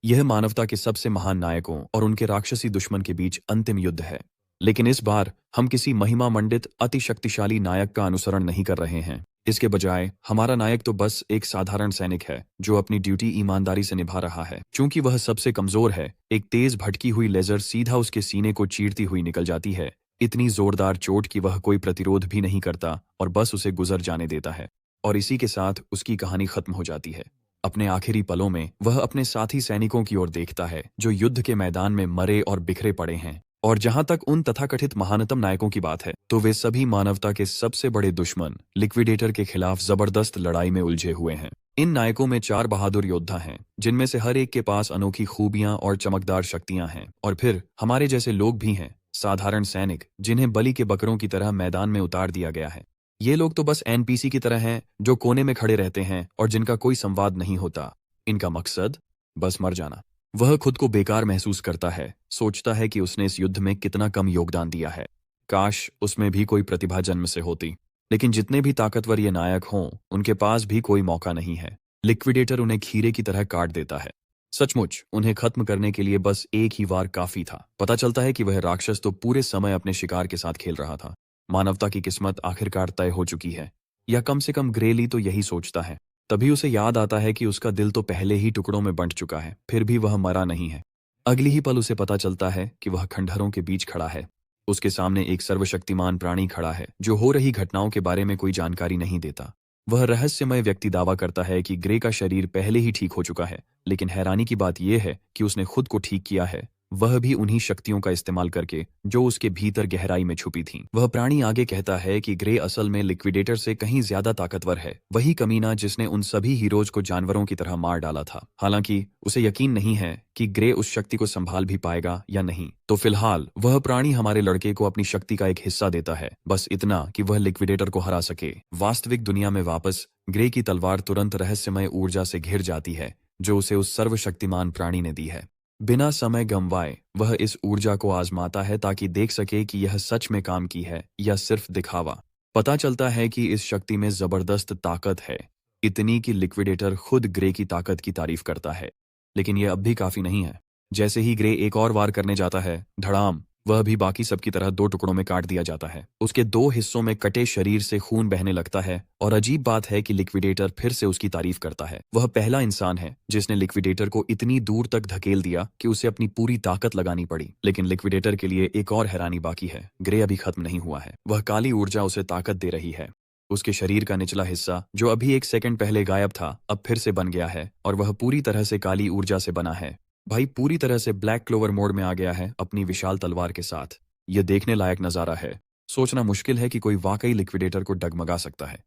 यह मानवता के सबसे महान नायकों और उनके राक्षसी दुश्मन के बीच अंतिम युद्ध है। लेकिन इस बार हम किसी महिमा मंडित अति शक्तिशाली नायक का अनुसरण नहीं कर रहे हैं। इसके बजाय हमारा नायक तो बस एक साधारण सैनिक है जो अपनी ड्यूटी ईमानदारी से निभा रहा है। चूंकि वह सबसे कमजोर है, एक तेज भटकी हुई लेजर सीधा उसके सीने को चीरती हुई निकल जाती है, इतनी जोरदार चोट कि वह कोई प्रतिरोध भी नहीं करता और बस उसे गुजर जाने देता है। और इसी के साथ उसकी कहानी खत्म हो जाती है। अपने आखिरी पलों में वह अपने साथी सैनिकों की ओर देखता है जो युद्ध के मैदान में मरे और बिखरे पड़े हैं। और जहां तक उन तथाकथित महानतम नायकों की बात है, तो वे सभी मानवता के सबसे बड़े दुश्मन लिक्विडेटर के खिलाफ जबरदस्त लड़ाई में उलझे हुए हैं। इन नायकों में 4 बहादुर योद्धा हैं, जिनमें से हर एक के पास अनोखी खूबियां और चमकदार शक्तियां हैं। और फिर हमारे जैसे लोग भी हैं, साधारण सैनिक जिन्हें बलि के बकरों की तरह मैदान में उतार दिया गया है। ये लोग तो बस एनपीसी की तरह हैं जो कोने में खड़े रहते हैं और जिनका कोई संवाद नहीं होता। इनका मकसद बस मर जाना। वह खुद को बेकार महसूस करता है, सोचता है कि उसने इस युद्ध में कितना कम योगदान दिया है। काश उसमें भी कोई प्रतिभा जन्म से होती। लेकिन जितने भी ताकतवर ये नायक हों, उनके पास भी कोई मौका नहीं है। लिक्विडेटर उन्हें खीरे की तरह काट देता है। सचमुच उन्हें खत्म करने के लिए बस एक ही वार काफी था। पता चलता है कि वह राक्षस तो पूरे समय अपने शिकार के साथ खेल रहा था। मानवता की किस्मत आखिरकार तय हो चुकी है, या कम से कम ग्रेली तो यही सोचता है। तभी उसे याद आता है कि उसका दिल तो पहले ही टुकड़ों में बंट चुका है, फिर भी वह मरा नहीं है। अगली ही पल उसे पता चलता है कि वह खंडहरों के बीच खड़ा है। उसके सामने एक सर्वशक्तिमान प्राणी खड़ा है जो हो रही घटनाओं के बारे में कोई जानकारी नहीं देता। वह रहस्यमय व्यक्ति दावा करता है कि ग्रे का शरीर पहले ही ठीक हो चुका है, लेकिन हैरानी की बात यह है कि उसने खुद को ठीक किया है, वह भी उन्हीं शक्तियों का इस्तेमाल करके जो उसके भीतर गहराई में छुपी थीं। वह प्राणी आगे कहता है कि ग्रे असल में लिक्विडेटर से कहीं ज्यादा ताकतवर है, वही कमीना जिसने उन सभी हीरोज को जानवरों की तरह मार डाला था। हालांकि उसे यकीन नहीं है कि ग्रे उस शक्ति को संभाल भी पाएगा या नहीं। तो फिलहाल वह प्राणी हमारे लड़के को अपनी शक्ति का एक हिस्सा देता है, बस इतना कि वह लिक्विडेटर को हरा सके। वास्तविक दुनिया में वापस ग्रे की तलवार तुरंत रहस्यमय ऊर्जा से घिर जाती है जो उसे उस सर्वशक्तिमान प्राणी ने दी है। बिना समय गंवाए वह इस ऊर्जा को आजमाता है ताकि देख सके कि यह सच में काम की है या सिर्फ दिखावा। पता चलता है कि इस शक्ति में जबरदस्त ताकत है, इतनी कि लिक्विडेटर खुद ग्रे की ताकत की तारीफ करता है। लेकिन यह अब भी काफी नहीं है। जैसे ही ग्रे एक और वार करने जाता है, धड़ाम, वह भी बाकी सबकी तरह 2 टुकड़ों में काट दिया जाता है। उसके 2 हिस्सों में कटे शरीर से खून बहने लगता है। और अजीब बात है कि लिक्विडेटर फिर से उसकी तारीफ करता है। वह पहला इंसान है जिसने लिक्विडेटर को इतनी दूर तक धकेल दिया कि उसे अपनी पूरी ताकत लगानी पड़ी। लेकिन लिक्विडेटर के लिए एक और हैरानी बाकी है। ग्रे अभी खत्म नहीं हुआ है। वह काली ऊर्जा उसे ताकत दे रही है। उसके शरीर का निचला हिस्सा जो अभी 1 सेकंड पहले गायब था, अब फिर से बन गया है और वह पूरी तरह से काली ऊर्जा से बना है। भाई पूरी तरह से ब्लैक क्लोवर मोड में आ गया है अपनी विशाल तलवार के साथ। यह देखने लायक नजारा है। सोचना मुश्किल है कि कोई वाकई लिक्विडेटर को डगमगा सकता है।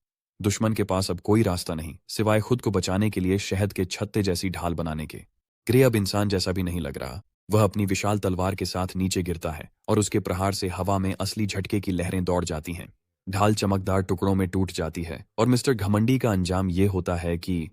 दुश्मन के पास अब कोई रास्ता नहीं सिवाय खुद को बचाने के लिए शहद के छत्ते जैसी ढाल बनाने के। ग्रे अब इंसान जैसा भी नहीं लग रहा। वह अपनी विशाल तलवार के साथ नीचे गिरता है और उसके प्रहार से हवा में असली झटके की लहरें दौड़ जाती हैं। ढाल चमकदार टुकड़ों में टूट जाती है और मिस्टर घमंडी का अंजाम यह होता है कि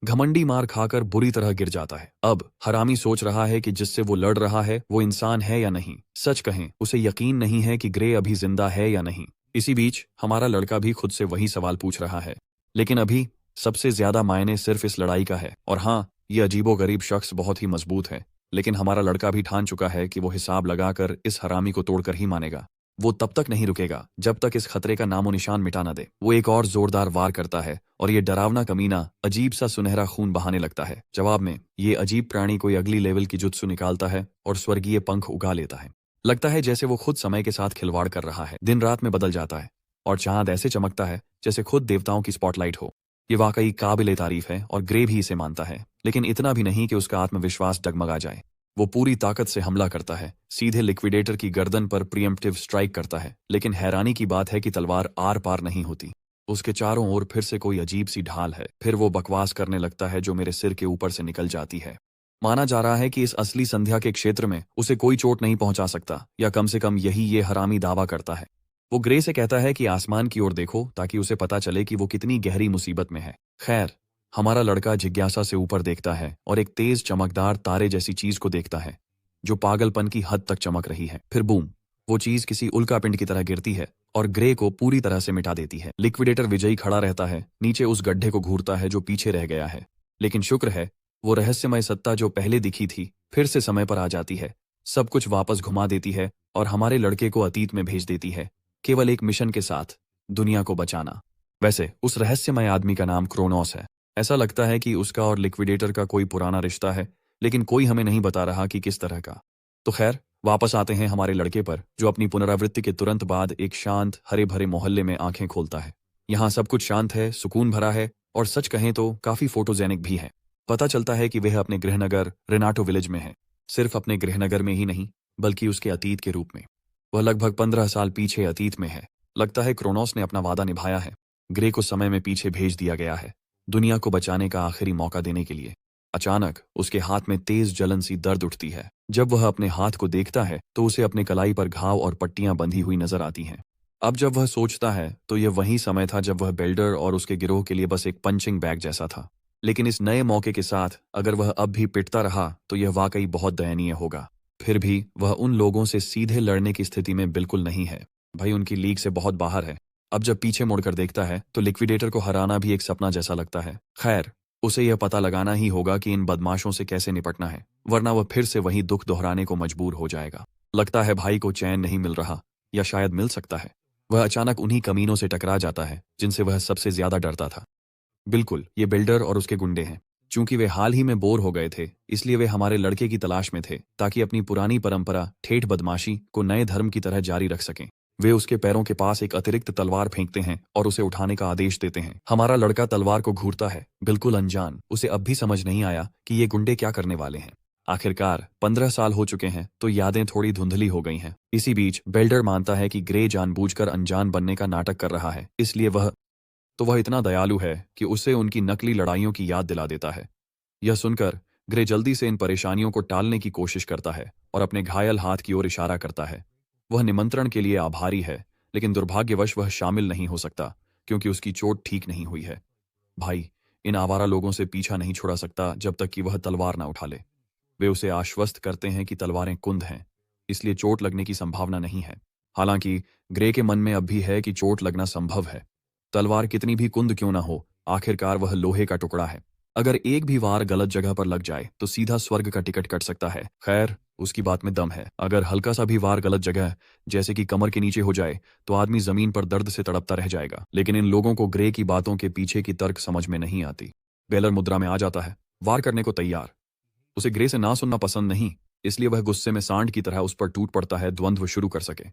घमंडी मार खाकर बुरी तरह गिर जाता है। अब हरामी सोच रहा है कि जिससे वो लड़ रहा है वो इंसान है या नहीं। सच कहें, उसे यकीन नहीं है कि ग्रे अभी जिंदा है या नहीं। इसी बीच हमारा लड़का भी खुद से वही सवाल पूछ रहा है। लेकिन अभी सबसे ज्यादा मायने सिर्फ इस लड़ाई का है। और हाँ, ये अजीबोगरीब शख्स बहुत ही मजबूत है, लेकिन हमारा लड़का भी ठान चुका है कि वो हिसाब लगाकर इस हरामी को तोड़कर ही मानेगा। वो तब तक नहीं रुकेगा जब तक इस खतरे का नामो निशान मिटा न दे। वो एक और जोरदार वार करता है और ये डरावना कमीना अजीब सा सुनहरा खून बहाने लगता है। जवाब में ये अजीब प्राणी कोई अगली लेवल की जुत्सु निकालता है और स्वर्गीय पंख उगा लेता है। लगता है जैसे वो खुद समय के साथ खिलवाड़ कर रहा है। दिन रात में बदल जाता है और चांद ऐसे चमकता है जैसे खुद देवताओं की स्पॉटलाइट हो। ये वाकई काबिले तारीफ है और ग्रे भी इसे मानता है, लेकिन इतना भी नहीं कि उसका आत्मविश्वास डगमगा जाए। वो पूरी ताकत से हमला करता है, सीधे लिक्विडेटर की गर्दन पर प्रीएम्प्टिव स्ट्राइक करता है। लेकिन हैरानी की बात है कि तलवार आर पार नहीं होती। उसके चारों ओर फिर से कोई अजीब सी ढाल है। फिर वो बकवास करने लगता है जो मेरे सिर के ऊपर से निकल जाती है। माना जा रहा है कि इस असली संध्या के क्षेत्र में उसे कोई चोट नहीं पहुंचा सकता, या कम से कम यही ये हरामी दावा करता है। वो ग्रे से कहता है कि आसमान की ओर देखो ताकि उसे पता चले कि वो कितनी गहरी मुसीबत में है। खैर, हमारा लड़का जिज्ञासा से ऊपर देखता है और एक तेज चमकदार तारे जैसी चीज को देखता है जो पागलपन की हद तक चमक रही है। फिर बूम, वो चीज किसी उल्कापिंड की तरह गिरती है और ग्रे को पूरी तरह से मिटा देती है। लिक्विडेटर विजयी खड़ा रहता है, नीचे उस गड्ढे को घूरता है जो पीछे रह गया है। लेकिन शुक्र है वो रहस्यमय सत्ता जो पहले दिखी थी फिर से समय पर आ जाती है, सब कुछ वापस घुमा देती है और हमारे लड़के को अतीत में भेज देती है, केवल एक मिशन के साथ, दुनिया को बचाना। वैसे उस रहस्यमय आदमी का नाम क्रोनोस है। ऐसा लगता है कि उसका और लिक्विडेटर का कोई पुराना रिश्ता है, लेकिन कोई हमें नहीं बता रहा कि किस तरह का। तो खैर, वापस आते हैं हमारे लड़के पर, जो अपनी पुनरावृत्ति के तुरंत बाद एक शांत हरे भरे मोहल्ले में आंखें खोलता है। यहाँ सब कुछ शांत है, सुकून भरा है और सच कहें तो काफी फोटोजेनिक भी है। पता चलता है कि वह अपने गृहनगर रेनाटो विलेज में है। सिर्फ अपने गृहनगर में ही नहीं, बल्कि उसके अतीत के रूप में। वह लगभग 15 साल पीछे अतीत में है। लगता है क्रोनोस ने अपना वादा निभाया है। ग्रे को समय में पीछे भेज दिया गया है, दुनिया को बचाने का आखिरी मौका देने के लिए। अचानक उसके हाथ में तेज जलन सी दर्द उठती है। जब वह अपने हाथ को देखता है तो उसे अपने कलाई पर घाव और पट्टियां बंधी हुई नजर आती हैं। अब जब वह सोचता है तो यह वही समय था जब वह बेल्डर और उसके गिरोह के लिए बस एक पंचिंग बैग जैसा था। लेकिन इस नए मौके के साथ अगर वह अब भी पिटता रहा तो यह वाकई बहुत दयनीय होगा। फिर भी वह उन लोगों से सीधे लड़ने की स्थिति में बिल्कुल नहीं है। भाई उनकी लीग से बहुत बाहर है। अब जब पीछे मुड़कर देखता है तो लिक्विडेटर को हराना भी एक सपना जैसा लगता है। खैर, उसे यह पता लगाना ही होगा कि इन बदमाशों से कैसे निपटना है, वरना वह फिर से वही दुख दोहराने को मजबूर हो जाएगा। लगता है भाई को चैन नहीं मिल रहा, या शायद मिल सकता है। वह अचानक उन्हीं कमीनों से टकरा जाता है जिनसे वह सबसे ज्यादा डरता था। बिल्कुल, ये बिल्डर और उसके गुंडे हैं। चूंकि वे हाल ही में बोर हो गए थे, इसलिए वे हमारे लड़के की तलाश में थे, ताकि अपनी पुरानी परंपरा ठेठ बदमाशी को नए धर्म की तरह जारी रख सकें। वे उसके पैरों के पास एक अतिरिक्त तलवार फेंकते हैं और उसे उठाने का आदेश देते हैं। हमारा लड़का तलवार को घूरता है, बिल्कुल अनजान। उसे अब भी समझ नहीं आया कि ये गुंडे क्या करने वाले हैं। आखिरकार 15 साल हो चुके हैं तो यादें थोड़ी धुंधली हो गई हैं। इसी बीच बेल्डर मानता है कि ग्रे जानबूझकर अनजान बनने का नाटक कर रहा है, इसलिए वह इतना दयालु है कि उसे उनकी नकली लड़ाइयों की याद दिला देता है। यह सुनकर ग्रे जल्दी से इन परेशानियों को टालने की कोशिश करता है और अपने घायल हाथ की ओर इशारा करता है। वह निमंत्रण के लिए आभारी है, लेकिन दुर्भाग्यवश वह शामिल नहीं हो सकता क्योंकि उसकी चोट ठीक नहीं हुई है। भाई, इन आवारा लोगों से पीछा नहीं छुड़ा सकता जब तक कि वह तलवार ना उठा ले। वे उसे आश्वस्त करते हैं कि तलवारें कुंद हैं, इसलिए चोट लगने की संभावना नहीं है। हालांकि ग्रे के मन में अब भी है कि चोट लगना संभव है। तलवार कितनी भी कुंद क्यों ना हो, आखिरकार वह लोहे का टुकड़ा है। अगर एक भी वार गलत जगह पर लग जाए तो सीधा स्वर्ग का टिकट कट सकता है। खैर, उसकी बात में दम है। अगर हल्का सा भी वार गलत जगह, जैसे कि कमर के नीचे हो जाए, तो आदमी जमीन पर दर्द से तड़पता रह जाएगा। लेकिन इन लोगों को ग्रे की बातों के पीछे की तर्क समझ में नहीं आती। बेलर मुद्रा में आ जाता है, वार करने को तैयार। उसे ग्रे से ना सुनना पसंद नहीं, इसलिए वह गुस्से में सांड की तरह उस पर टूट पड़ता है द्वंद्व शुरू कर सके।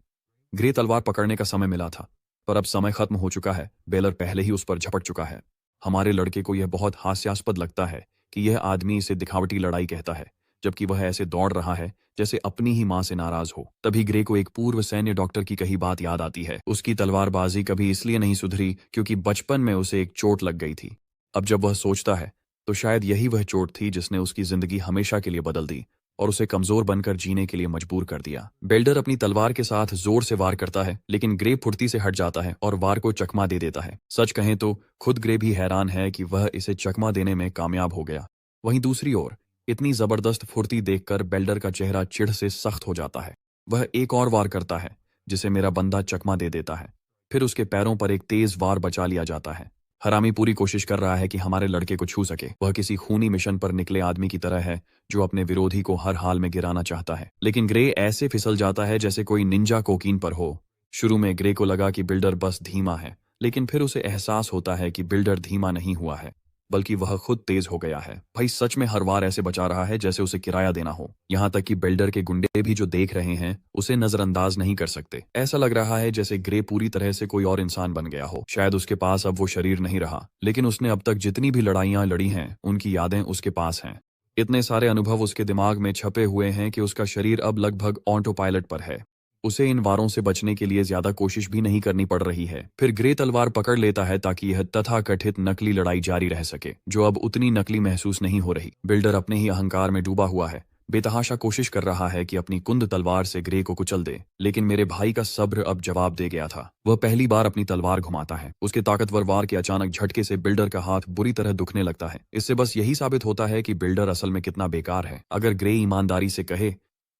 ग्रे तलवार पकड़ने का समय मिला था, पर अब समय खत्म हो चुका है। बेलर पहले ही उस पर झपट चुका है। हमारे लड़के को यह बहुत हास्यास्पद लगता है कि यह आदमी इसे दिखावटी लड़ाई कहता है, जबकि वह ऐसे दौड़ रहा है जैसे अपनी ही मां से नाराज हो। तभी ग्रे को एक पूर्व सैन्य डॉक्टर की कही बात याद आती है। उसकी तलवारबाजी कभी इसलिए नहीं सुधरी क्योंकि बचपन में उसे एक चोट लग गई थी। अब जब वह सोचता है तो शायद यही वह चोट थी जिसने उसकी जिंदगी हमेशा के लिए बदल दी और उसे कमजोर बनकर जीने के लिए मजबूर कर दिया। बेल्डर अपनी तलवार के साथ जोर से वार करता है, लेकिन ग्रे फुर्ती से हट जाता है और वार को चकमा दे देता है। सच कहें तो खुद ग्रे भी हैरान है कि वह इसे चकमा देने में कामयाब हो गया। वहीं दूसरी ओर इतनी जबरदस्त फुर्ती देखकर बेल्डर का चेहरा चिढ़ से सख्त हो जाता है। वह एक और वार करता है, जिसे मेरा बंदा चकमा दे देता है। फिर उसके पैरों पर एक तेज वार बचा लिया जाता है। हरामी पूरी कोशिश कर रहा है कि हमारे लड़के को छू सके। वह किसी खूनी मिशन पर निकले आदमी की तरह है जो अपने विरोधी को हर हाल में गिराना चाहता है। लेकिन ग्रे ऐसे फिसल जाता है जैसे कोई निंजा कोकीन पर हो। शुरू में ग्रे को लगा कि बिल्डर बस धीमा है, लेकिन फिर उसे एहसास होता है कि बिल्डर धीमा नहीं हुआ है, बल्कि वह खुद तेज हो गया है। भाई सच में हर बार ऐसे बचा रहा है जैसे उसे किराया देना हो। यहाँ तक कि बिल्डर के गुंडे भी जो देख रहे हैं उसे नजरअंदाज नहीं कर सकते। ऐसा लग रहा है जैसे ग्रे पूरी तरह से कोई और इंसान बन गया हो। शायद उसके पास अब वो शरीर नहीं रहा, लेकिन उसने अब तक जितनी भी लड़ाइयां लड़ी हैं उनकी यादें उसके पास हैं। इतने सारे अनुभव उसके दिमाग में छपे हुए हैं कि उसका शरीर अब लगभग ऑटो पायलट पर है। उसे इन वारों से बचने के लिए ज्यादा कोशिश भी नहीं करनी पड़ रही है। फिर ग्रे तलवार पकड़ लेता है ताकि यह तथाकथित नकली लड़ाई जारी रह सके, जो अब उतनी नकली महसूस नहीं हो रही। बिल्डर अपने ही अहंकार में डूबा हुआ है, बेतहाशा कोशिश कर रहा है कि अपनी कुंद तलवार से ग्रे को कुचल दे। लेकिन मेरे भाई का सब्र अब जवाब दे गया था। वह पहली बार अपनी तलवार घुमाता है। उसके ताकतवर वार के अचानक झटके से बिल्डर का हाथ बुरी तरह दुखने लगता है। इससे बस यही साबित होता है कि बिल्डर असल में कितना बेकार है। अगर ग्रे ईमानदारी से कहे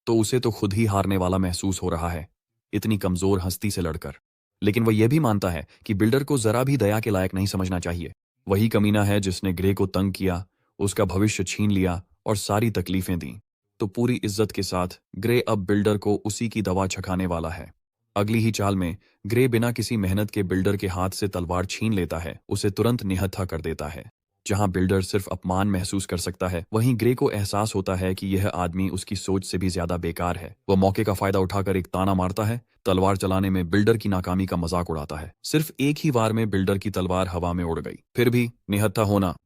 तो उसे तो खुद ही हारने वाला महसूस हो रहा है, इतनी कमजोर हस्ती से लड़कर। लेकिन वह यह भी मानता है कि बिल्डर को जरा भी दया के लायक नहीं समझना चाहिए। वही कमीना है जिसने ग्रे को तंग किया, उसका भविष्य छीन लिया और सारी तकलीफें दी। तो पूरी इज्जत के साथ ग्रे अब बिल्डर को उसी की दवा छकाने वाला है। अगली ही चाल में ग्रे बिना किसी मेहनत के बिल्डर के हाथ से तलवार छीन लेता है, उसे तुरंत निहत्था कर देता है। जहां बिल्डर सिर्फ अपमान महसूस कर सकता है, वहीं ग्रे को एहसास होता है कि यह आदमी उसकी सोच से भी ज्यादा बेकार है। वह मौके का फायदा उठाकर एक ताना मारता है, तलवार चलाने में बिल्डर की नाकामी का मजाक उड़ाता है। सिर्फ एक ही वार में बिल्डर की तलवार हवा में उड़ गई। फिर भी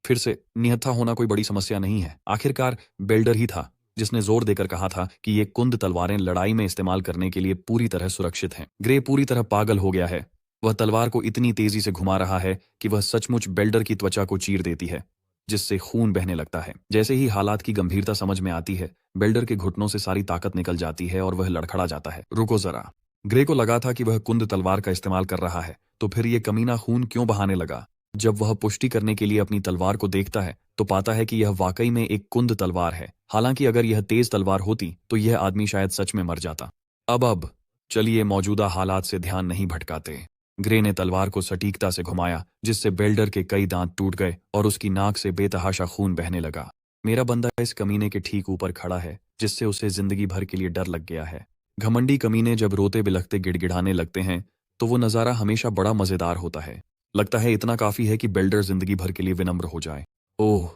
फिर से निहत्था होना कोई बड़ी समस्या नहीं है। आखिरकार बिल्डर ही था जिसने जोर देकर कहा था कि ये कुंद तलवारें लड़ाई में इस्तेमाल करने के लिए पूरी तरह सुरक्षित हैं। ग्रे पूरी तरह पागल हो गया है। वह तलवार को इतनी तेजी से घुमा रहा है कि वह सचमुच बेल्डर की त्वचा को चीर देती है, जिससे खून बहने लगता है। जैसे ही हालात की गंभीरता समझ में आती है, बेल्डर के घुटनों से सारी ताकत निकल जाती है और वह लड़खड़ा जाता है। रुको जरा। ग्रे को लगा था कि वह कुंद तलवार का इस्तेमाल कर रहा है, तो फिर ये कमीना खून क्यों बहाने लगा? जब वह पुष्टि करने के लिए अपनी तलवार को देखता है तो पाता है कि यह वाकई में एक कुंद तलवार है। हालांकि अगर यह तेज तलवार होती तो यह आदमी शायद सच में मर जाता। अब चलिए मौजूदा हालात से ध्यान नहीं भटकाते। ग्रे ने तलवार को सटीकता से घुमाया, जिससे बेल्डर के कई दांत टूट गए और उसकी नाक से बेतहाशा खून बहने लगा। मेरा बंदा इस कमीने के ठीक ऊपर खड़ा है, जिससे उसे जिंदगी भर के लिए डर लग गया है। घमंडी कमीने जब रोते बिलखते गिड़गिड़ाने लगते हैं तो वो नज़ारा हमेशा बड़ा मजेदार होता है। लगता है इतना काफी है कि बेल्डर जिंदगी भर के लिए विनम्र हो जाए। ओह,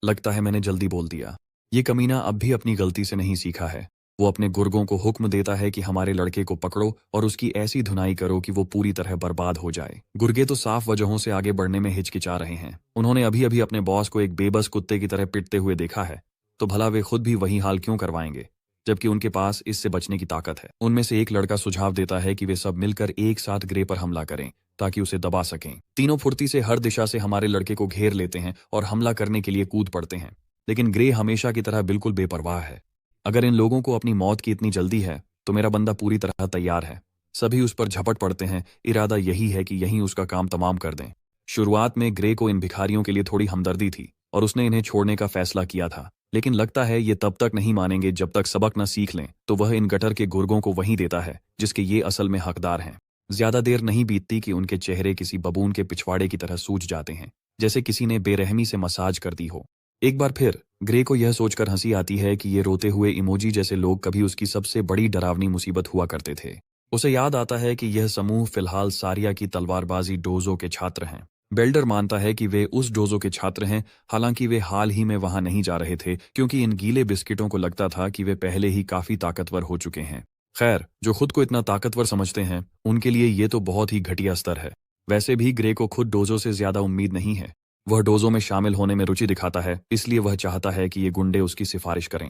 लगता है मैंने जल्दी बोल दिया। ये कमीना अब भी अपनी गलती से नहीं सीखा है। वो अपने गुर्गों को हुक्म देता है कि हमारे लड़के को पकड़ो और उसकी ऐसी धुनाई करो कि वो पूरी तरह बर्बाद हो जाए। गुर्गे तो साफ वजहों से आगे बढ़ने में हिचकिचा रहे हैं। उन्होंने अभी अभी अपने बॉस को एक बेबस कुत्ते की तरह पिटते हुए देखा है, तो भला वे खुद भी वही हाल क्यों करवाएंगे, जबकि उनके पास इससे बचने की ताकत है। उनमें से एक लड़का सुझाव देता है कि वे सब मिलकर एक साथ ग्रे पर हमला करें ताकि उसे दबा सकें। तीनों फुर्ती से हर दिशा से हमारे लड़के को घेर लेते हैं और हमला करने के लिए कूद पड़ते हैं, लेकिन ग्रे हमेशा की तरह बिल्कुल बेपरवाह है। अगर इन लोगों को अपनी मौत की इतनी जल्दी है तो मेरा बंदा पूरी तरह तैयार है। सभी उस पर झपट पड़ते हैं। इरादा यही है कि यहीं उसका काम तमाम कर दें। शुरुआत में ग्रे को इन भिखारियों के लिए थोड़ी हमदर्दी थी और उसने इन्हें छोड़ने का फैसला किया था, लेकिन लगता है ये तब तक नहीं मानेंगे जब तक सबक न सीख लें। तो वह इन गटर के गुर्गों को वहीं देता है जिसके ये असल में हकदार हैं। ज्यादा देर नहीं बीतती कि उनके चेहरे किसी बबून के पिछवाड़े की तरह सूज जाते हैं, जैसे किसी ने बेरहमी से मसाज कर दी हो। एक बार फिर ग्रे को यह सोचकर हंसी आती है कि ये रोते हुए इमोजी जैसे लोग कभी उसकी सबसे बड़ी डरावनी मुसीबत हुआ करते थे। उसे याद आता है कि यह समूह फिलहाल सारिया की तलवारबाजी डोजो के छात्र हैं। बेल्डर मानता है कि वे उस डोजो के छात्र हैं, हालांकि वे हाल ही में वहां नहीं जा रहे थे क्योंकि इन गीले बिस्किटों को लगता था कि वे पहले ही काफी ताकतवर हो चुके हैं। खैर, जो खुद को इतना ताकतवर समझते हैं उनके लिए ये तो बहुत ही घटिया स्तर है। वैसे भी ग्रे को खुद डोजो से ज्यादा उम्मीद नहीं है। वह डोजो में शामिल होने में रुचि दिखाता है, इसलिए वह चाहता है कि ये गुंडे उसकी सिफारिश करें।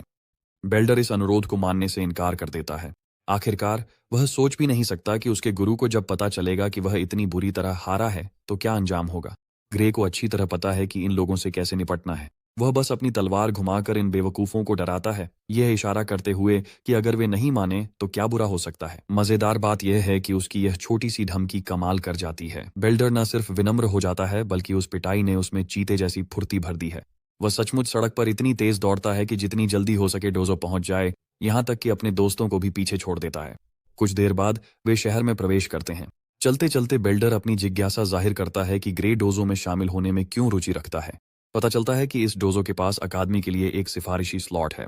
बेल्डर इस अनुरोध को मानने से इनकार कर देता है। आखिरकार वह सोच भी नहीं सकता कि उसके गुरु को जब पता चलेगा कि वह इतनी बुरी तरह हारा है तो क्या अंजाम होगा। ग्रे को अच्छी तरह पता है कि इन लोगों से कैसे निपटना है। वह बस अपनी तलवार घुमाकर इन बेवकूफों को डराता है, यह इशारा करते हुए कि अगर वे नहीं माने तो क्या बुरा हो सकता है। मजेदार बात यह है कि उसकी यह छोटी सी धमकी कमाल कर जाती है। बेल्डर न सिर्फ विनम्र हो जाता है बल्कि उस पिटाई ने उसमें चीते जैसी फुर्ती भर दी है। वह सचमुच सड़क पर इतनी तेज दौड़ता है कि जितनी जल्दी हो सके डोजो पहुंच जाए, यहां तक कि अपने दोस्तों को भी पीछे छोड़ देता है। कुछ देर बाद वे शहर में प्रवेश करते हैं। चलते चलते बेल्डर अपनी जिज्ञासा जाहिर करता है कि ग्रे डोजो में शामिल होने में क्यों रुचि रखता है। पता चलता है कि इस डोजो के पास अकादमी के लिए एक सिफारिशी स्लॉट है।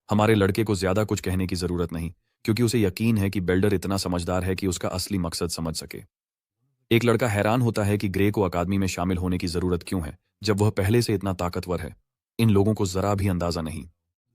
हमारे लड़के को ज्यादा कुछ कहने की जरूरत नहीं, क्योंकि उसे यकीन है कि बेल्डर इतना समझदार है कि उसका असली मकसद समझ सके। एक लड़का हैरान होता है कि ग्रे को अकादमी में शामिल होने की जरूरत क्यों है, जब वह पहले से इतना ताकतवर है। इन लोगों को जरा भी अंदाजा नहीं,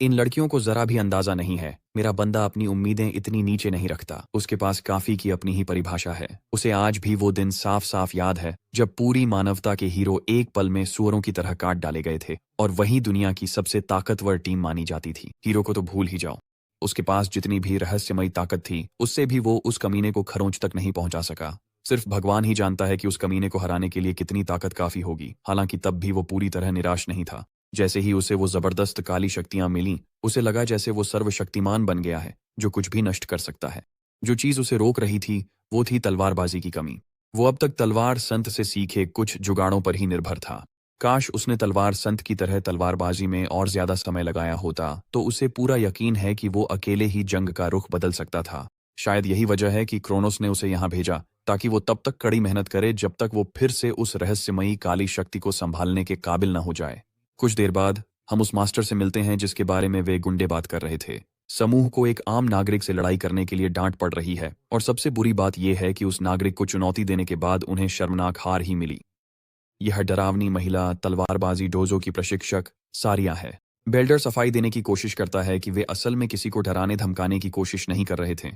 इन लड़कियों को जरा भी अंदाजा नहीं है। मेरा बंदा अपनी उम्मीदें इतनी नीचे नहीं रखता। उसके पास काफी की अपनी ही परिभाषा है। उसे आज भी वो दिन साफ साफ याद है जब पूरी मानवता के हीरो एक पल में सुअरों की तरह काट डाले गए थे और वही दुनिया की सबसे ताकतवर टीम मानी जाती थी। हीरो को तो भूल ही जाओ। उसके पास जितनी भी रहस्यमयी ताकत थी, उससे भी वो उस कमीने को खरोंच तक नहीं पहुंचा सका। सिर्फ भगवान ही जानता है कि उस कमीने को हराने के लिए कितनी ताकत काफी होगी। हालांकि तब भी वो पूरी तरह निराश नहीं था। जैसे ही उसे वो जबरदस्त काली शक्तियां मिली, उसे लगा जैसे वो सर्वशक्तिमान बन गया है जो कुछ भी नष्ट कर सकता है। जो चीज उसे रोक रही थी वो थी तलवारबाजी की कमी। वो अब तक तलवार संत से सीखे कुछ जुगाड़ों पर ही निर्भर था। काश उसने तलवार संत की तरह तलवारबाजी में और ज्यादा समय लगाया होता तो उसे पूरा यकीन है कि वो अकेले ही जंग का रुख बदल सकता था। शायद यही वजह है कि क्रोनोस ने उसे यहाँ भेजा, ताकि वो तब तक कड़ी मेहनत करे जब तक वो फिर से उस रहस्यमयी काली शक्ति को संभालने के काबिल न हो जाए। कुछ देर बाद हम उस मास्टर से मिलते हैं जिसके बारे में वे गुंडे बात कर रहे थे। समूह को एक आम नागरिक से लड़ाई करने के लिए डांट पड़ रही है और सबसे बुरी बात यह है कि उस नागरिक को चुनौती देने के बाद उन्हें शर्मनाक हार ही मिली। यह डरावनी महिला तलवारबाजी डोजो की प्रशिक्षक सारिया है। बेल्डर सफाई देने की कोशिश करता है कि वे असल में किसी को डराने धमकाने की कोशिश नहीं कर रहे थे,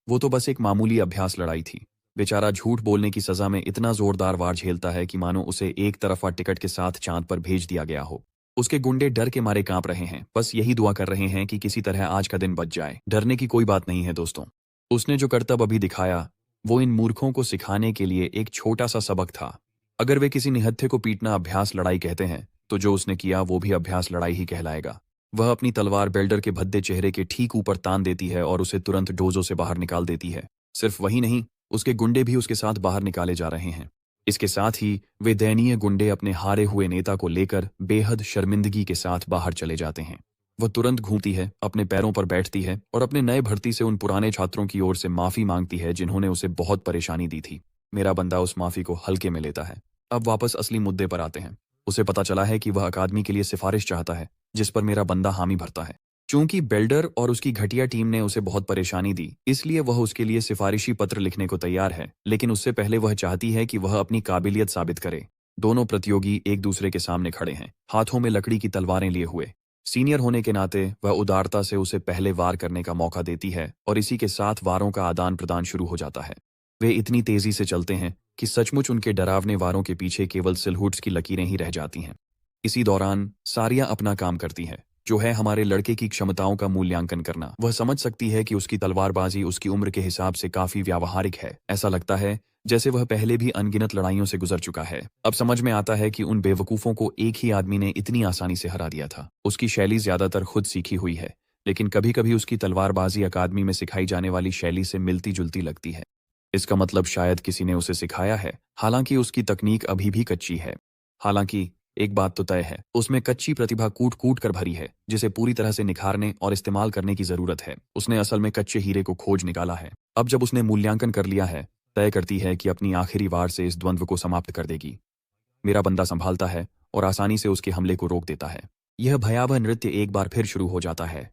वो तो बस एक मामूली अभ्यास लड़ाई थी। बेचारा झूठ बोलने की सजा में इतना जोरदार वार झेलता है कि मानो उसे एक तरफा टिकट के साथ चांद पर भेज दिया गया हो। उसके गुंडे डर के मारे कांप रहे हैं, बस यही दुआ कर रहे हैं कि किसी तरह आज का दिन बच जाए। डरने की कोई बात नहीं है दोस्तों। उसने जो करतब अभी दिखाया वो इन मूर्खों को सिखाने के लिए एक छोटा सा सबक था। अगर वे किसी निहत्थे को पीटना अभ्यास लड़ाई कहते हैं तो जो उसने किया वो भी अभ्यास लड़ाई ही कहलाएगा। वह अपनी तलवार बेल्डर के भद्दे चेहरे के ठीक ऊपर तान देती है और उसे तुरंत डोजो से बाहर निकाल देती है। सिर्फ वही नहीं, उसके गुंडे भी उसके साथ बाहर निकाले जा रहे हैं। इसके साथ ही वे दयनीय गुंडे अपने हारे हुए नेता को लेकर बेहद शर्मिंदगी के साथ बाहर चले जाते हैं। वह तुरंत घूमती है, अपने पैरों पर बैठती है और अपने नए भर्ती से उन पुराने छात्रों की ओर से माफी मांगती है जिन्होंने उसे बहुत परेशानी दी थी। मेरा बंदा उस माफी को हल्के में लेता है। अब वापस असली मुद्दे पर आते हैं। उसे पता चला है कि वह अकादमी के लिए सिफारिश चाहता है जिस पर मेरा बंदा हामी भरता है। चूंकि बेल्डर और उसकी घटिया टीम ने उसे बहुत परेशानी दी, इसलिए वह उसके लिए सिफारिशी पत्र लिखने को तैयार है, लेकिन उससे पहले वह चाहती है कि वह अपनी काबिलियत साबित करे। दोनों प्रतियोगी एक दूसरे के सामने खड़े हैं, हाथों में लकड़ी की तलवारें लिए हुए। सीनियर होने के नाते वह उदारता से उसे पहले वार करने का मौका देती है और इसी के साथ वारों का आदान प्रदान शुरू हो जाता है। वे इतनी तेजी से चलते हैं कि सचमुच उनके डरावने वारों के पीछे केवल सिलहुट्स की लकीरें ही रह जाती हैं। इसी दौरान सारिया अपना काम करती है, जो है हमारे लड़के की क्षमताओं का मूल्यांकन करना। वह समझ सकती है कि उसकी तलवारबाजी उसकी उम्र के हिसाब से काफी व्यावहारिक है। ऐसा लगता है जैसे वह पहले भी अनगिनत लड़ाइयों से गुजर चुका है। अब समझ में आता है कि उन बेवकूफों को एक ही आदमी ने इतनी आसानी से हरा दिया था। उसकी शैली ज्यादातर खुद सीखी हुई है, लेकिन कभी कभी उसकी तलवारबाजी अकादमी में सिखाई जाने वाली शैली से मिलती जुलती लगती है। इसका मतलब शायद किसी ने उसे सिखाया है, हालांकि उसकी तकनीक अभी भी कच्ची है। हालांकि एक बात तो तय है, उसमें कच्ची प्रतिभा कूट कूट कर भरी है, जिसे पूरी तरह से निखारने और इस्तेमाल करने की जरूरत है। उसने असल में कच्चे हीरे को खोज निकाला है। अब जब उसने मूल्यांकन कर लिया है, तय करती है कि अपनी आखिरी वार से इस द्वंद्व को समाप्त कर देगी। मेरा बंदा संभालता है और आसानी से उसके हमले को रोक देता है। यह भयावह नृत्य एक बार फिर शुरू हो जाता है।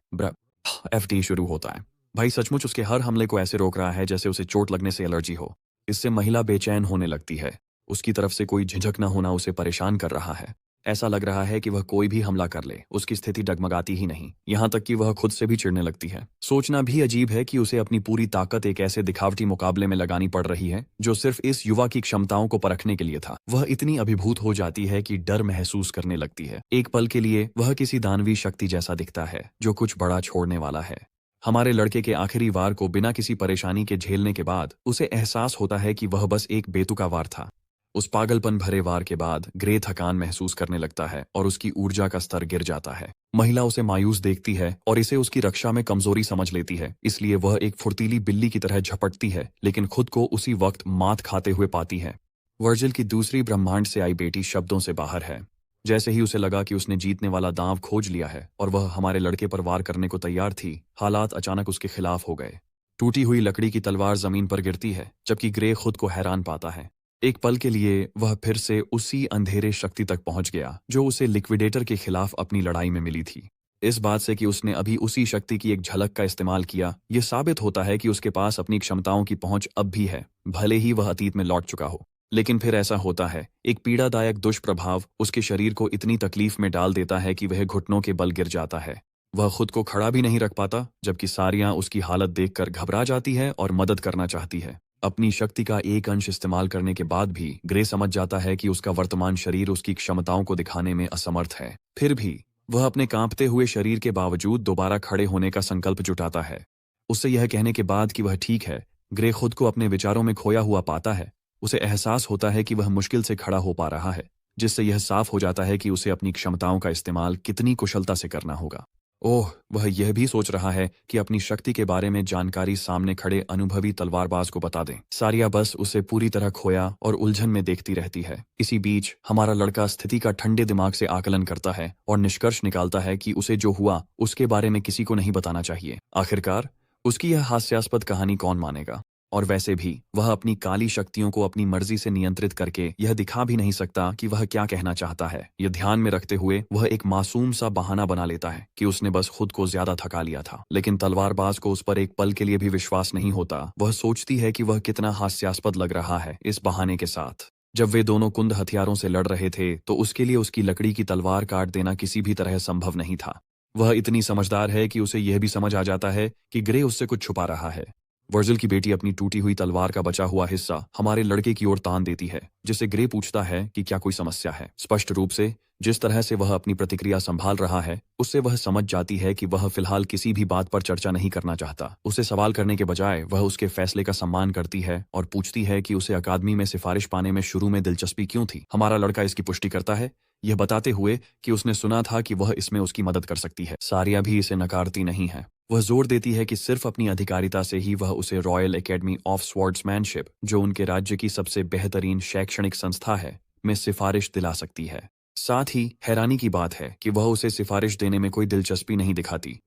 FD शुरू होता है। भाई सचमुच उसके हर हमले को ऐसे रोक रहा है जैसे उसे चोट लगने से एलर्जी हो। इससे महिला बेचैन होने लगती है। उसकी तरफ से कोई झिझक न होना उसे परेशान कर रहा है। ऐसा लग रहा है कि वह कोई भी हमला कर ले, उसकी स्थिति डगमगाती ही नहीं, यहाँ तक कि वह खुद से भी चिढ़ने लगती है। सोचना भी अजीब है कि उसे अपनी पूरी ताकत एक ऐसे दिखावटी मुकाबले में लगानी पड़ रही है जो सिर्फ इस युवा की क्षमताओं को परखने के लिए था। वह इतनी अभिभूत हो जाती है कि डर महसूस करने लगती है। एक पल के लिए वह किसी दानवी शक्ति जैसा दिखता है जो कुछ बड़ा छोड़ने वाला है। हमारे लड़के के आखिरी वार को बिना किसी परेशानी के झेलने के बाद उसे एहसास होता है कि वह बस एक बेतुका वार था। उस पागलपन भरे वार के बाद ग्रे थकान महसूस करने लगता है और उसकी ऊर्जा का स्तर गिर जाता है। महिला उसे मायूस देखती है और इसे उसकी रक्षा में कमजोरी समझ लेती है, इसलिए वह एक फुर्तीली बिल्ली की तरह झपटती है, लेकिन खुद को उसी वक्त मात खाते हुए पाती है। वर्जिल की दूसरी ब्रह्मांड से आई बेटी शब्दों से बाहर है। जैसे ही उसे लगा कि उसने जीतने वाला दांव खोज लिया है और वह हमारे लड़के पर वार करने को तैयार थी, हालात अचानक उसके खिलाफ हो गए। टूटी हुई लकड़ी की तलवार जमीन पर गिरती है, जबकि ग्रे खुद को हैरान पाता है। एक पल के लिए वह फिर से उसी अंधेरे शक्ति तक पहुंच गया जो उसे लिक्विडेटर के खिलाफ अपनी लड़ाई में मिली थी। इस बात से कि उसने अभी उसी शक्ति की एक झलक का इस्तेमाल किया, यह साबित होता है कि उसके पास अपनी क्षमताओं की पहुंच अब भी है, भले ही वह अतीत में लौट चुका हो। लेकिन फिर ऐसा होता है, एक पीड़ादायक दुष्प्रभाव उसके शरीर को इतनी तकलीफ में डाल देता है कि वह घुटनों के बल गिर जाता है। वह खुद को खड़ा भी नहीं रख पाता, जबकि सारियां उसकी हालत देखकर घबरा जाती है और मदद करना चाहती है। अपनी शक्ति का एक अंश इस्तेमाल करने के बाद भी ग्रे समझ जाता है कि उसका वर्तमान शरीर उसकी क्षमताओं को दिखाने में असमर्थ है। फिर भी वह अपने कांपते हुए शरीर के बावजूद दोबारा खड़े होने का संकल्प जुटाता है। उससे यह कहने के बाद कि वह ठीक है, ग्रे खुद को अपने विचारों में खोया हुआ पाता है। उसे एहसास होता है कि वह मुश्किल से खड़ा हो पा रहा है, जिससे यह साफ हो जाता है कि उसे अपनी क्षमताओं का इस्तेमाल कितनी कुशलता से करना होगा। ओह, वह यह भी सोच रहा है कि अपनी शक्ति के बारे में जानकारी सामने खड़े अनुभवी तलवारबाज को बता दें। सारिया बस उसे पूरी तरह खोया और उलझन में देखती रहती है। इसी बीच हमारा लड़का स्थिति का ठंडे दिमाग से आकलन करता है और निष्कर्ष निकालता है कि उसे जो हुआ उसके बारे में किसी को नहीं बताना चाहिए। आखिरकार उसकी यह हास्यास्पद कहानी कौन मानेगा। और वैसे भी वह अपनी काली शक्तियों को अपनी मर्जी से नियंत्रित करके यह दिखा भी नहीं सकता कि वह क्या कहना चाहता है। यह ध्यान में रखते हुए वह एक मासूम सा बहाना बना लेता है कि उसने बस खुद को ज्यादा थका लिया था। लेकिन तलवारबाज को उस पर एक पल के लिए भी विश्वास नहीं होता। वह सोचती है कि वह कितना हास्यास्पद लग रहा है इस बहाने के साथ। जब वे दोनों कुंद हथियारों से लड़ रहे थे तो उसके लिए उसकी लकड़ी की तलवार काट देना किसी भी तरह संभव नहीं था। वह इतनी समझदार है कि उसे यह भी समझ आ जाता है कि ग्रे उससे कुछ छुपा रहा है। वर्जिल की बेटी अपनी टूटी हुई तलवार का बचा हुआ हिस्सा हमारे लड़के की ओर तान देती है, जिससे ग्रे पूछता है कि क्या कोई समस्या है। स्पष्ट रूप से जिस तरह से वह अपनी प्रतिक्रिया संभाल रहा है उससे वह समझ जाती है कि वह फिलहाल किसी भी बात पर चर्चा नहीं करना चाहता। उसे सवाल करने के बजाय वह उसके फैसले का सम्मान करती है और पूछती है कि उसे अकादमी में सिफारिश पाने में शुरू में दिलचस्पी क्यों थी। हमारा लड़का इसकी पुष्टि करता है, यह बताते हुए कि उसने सुना था कि वह इसमें उसकी मदद कर सकती है। सारिया भी इसे नकारती नहीं है। वह जोर देती है कि सिर्फ अपनी अधिकारिता से ही वह उसे रॉयल एकेडमी ऑफ स्वॉर्ड्समैनशिप, जो उनके राज्य की सबसे बेहतरीन शैक्षणिक संस्था है, में सिफारिश दिला सकती है। साथ ही हैरानी की बात है कि वह उसे सिफारिश देने में कोई दिलचस्पी नहीं दिखाती,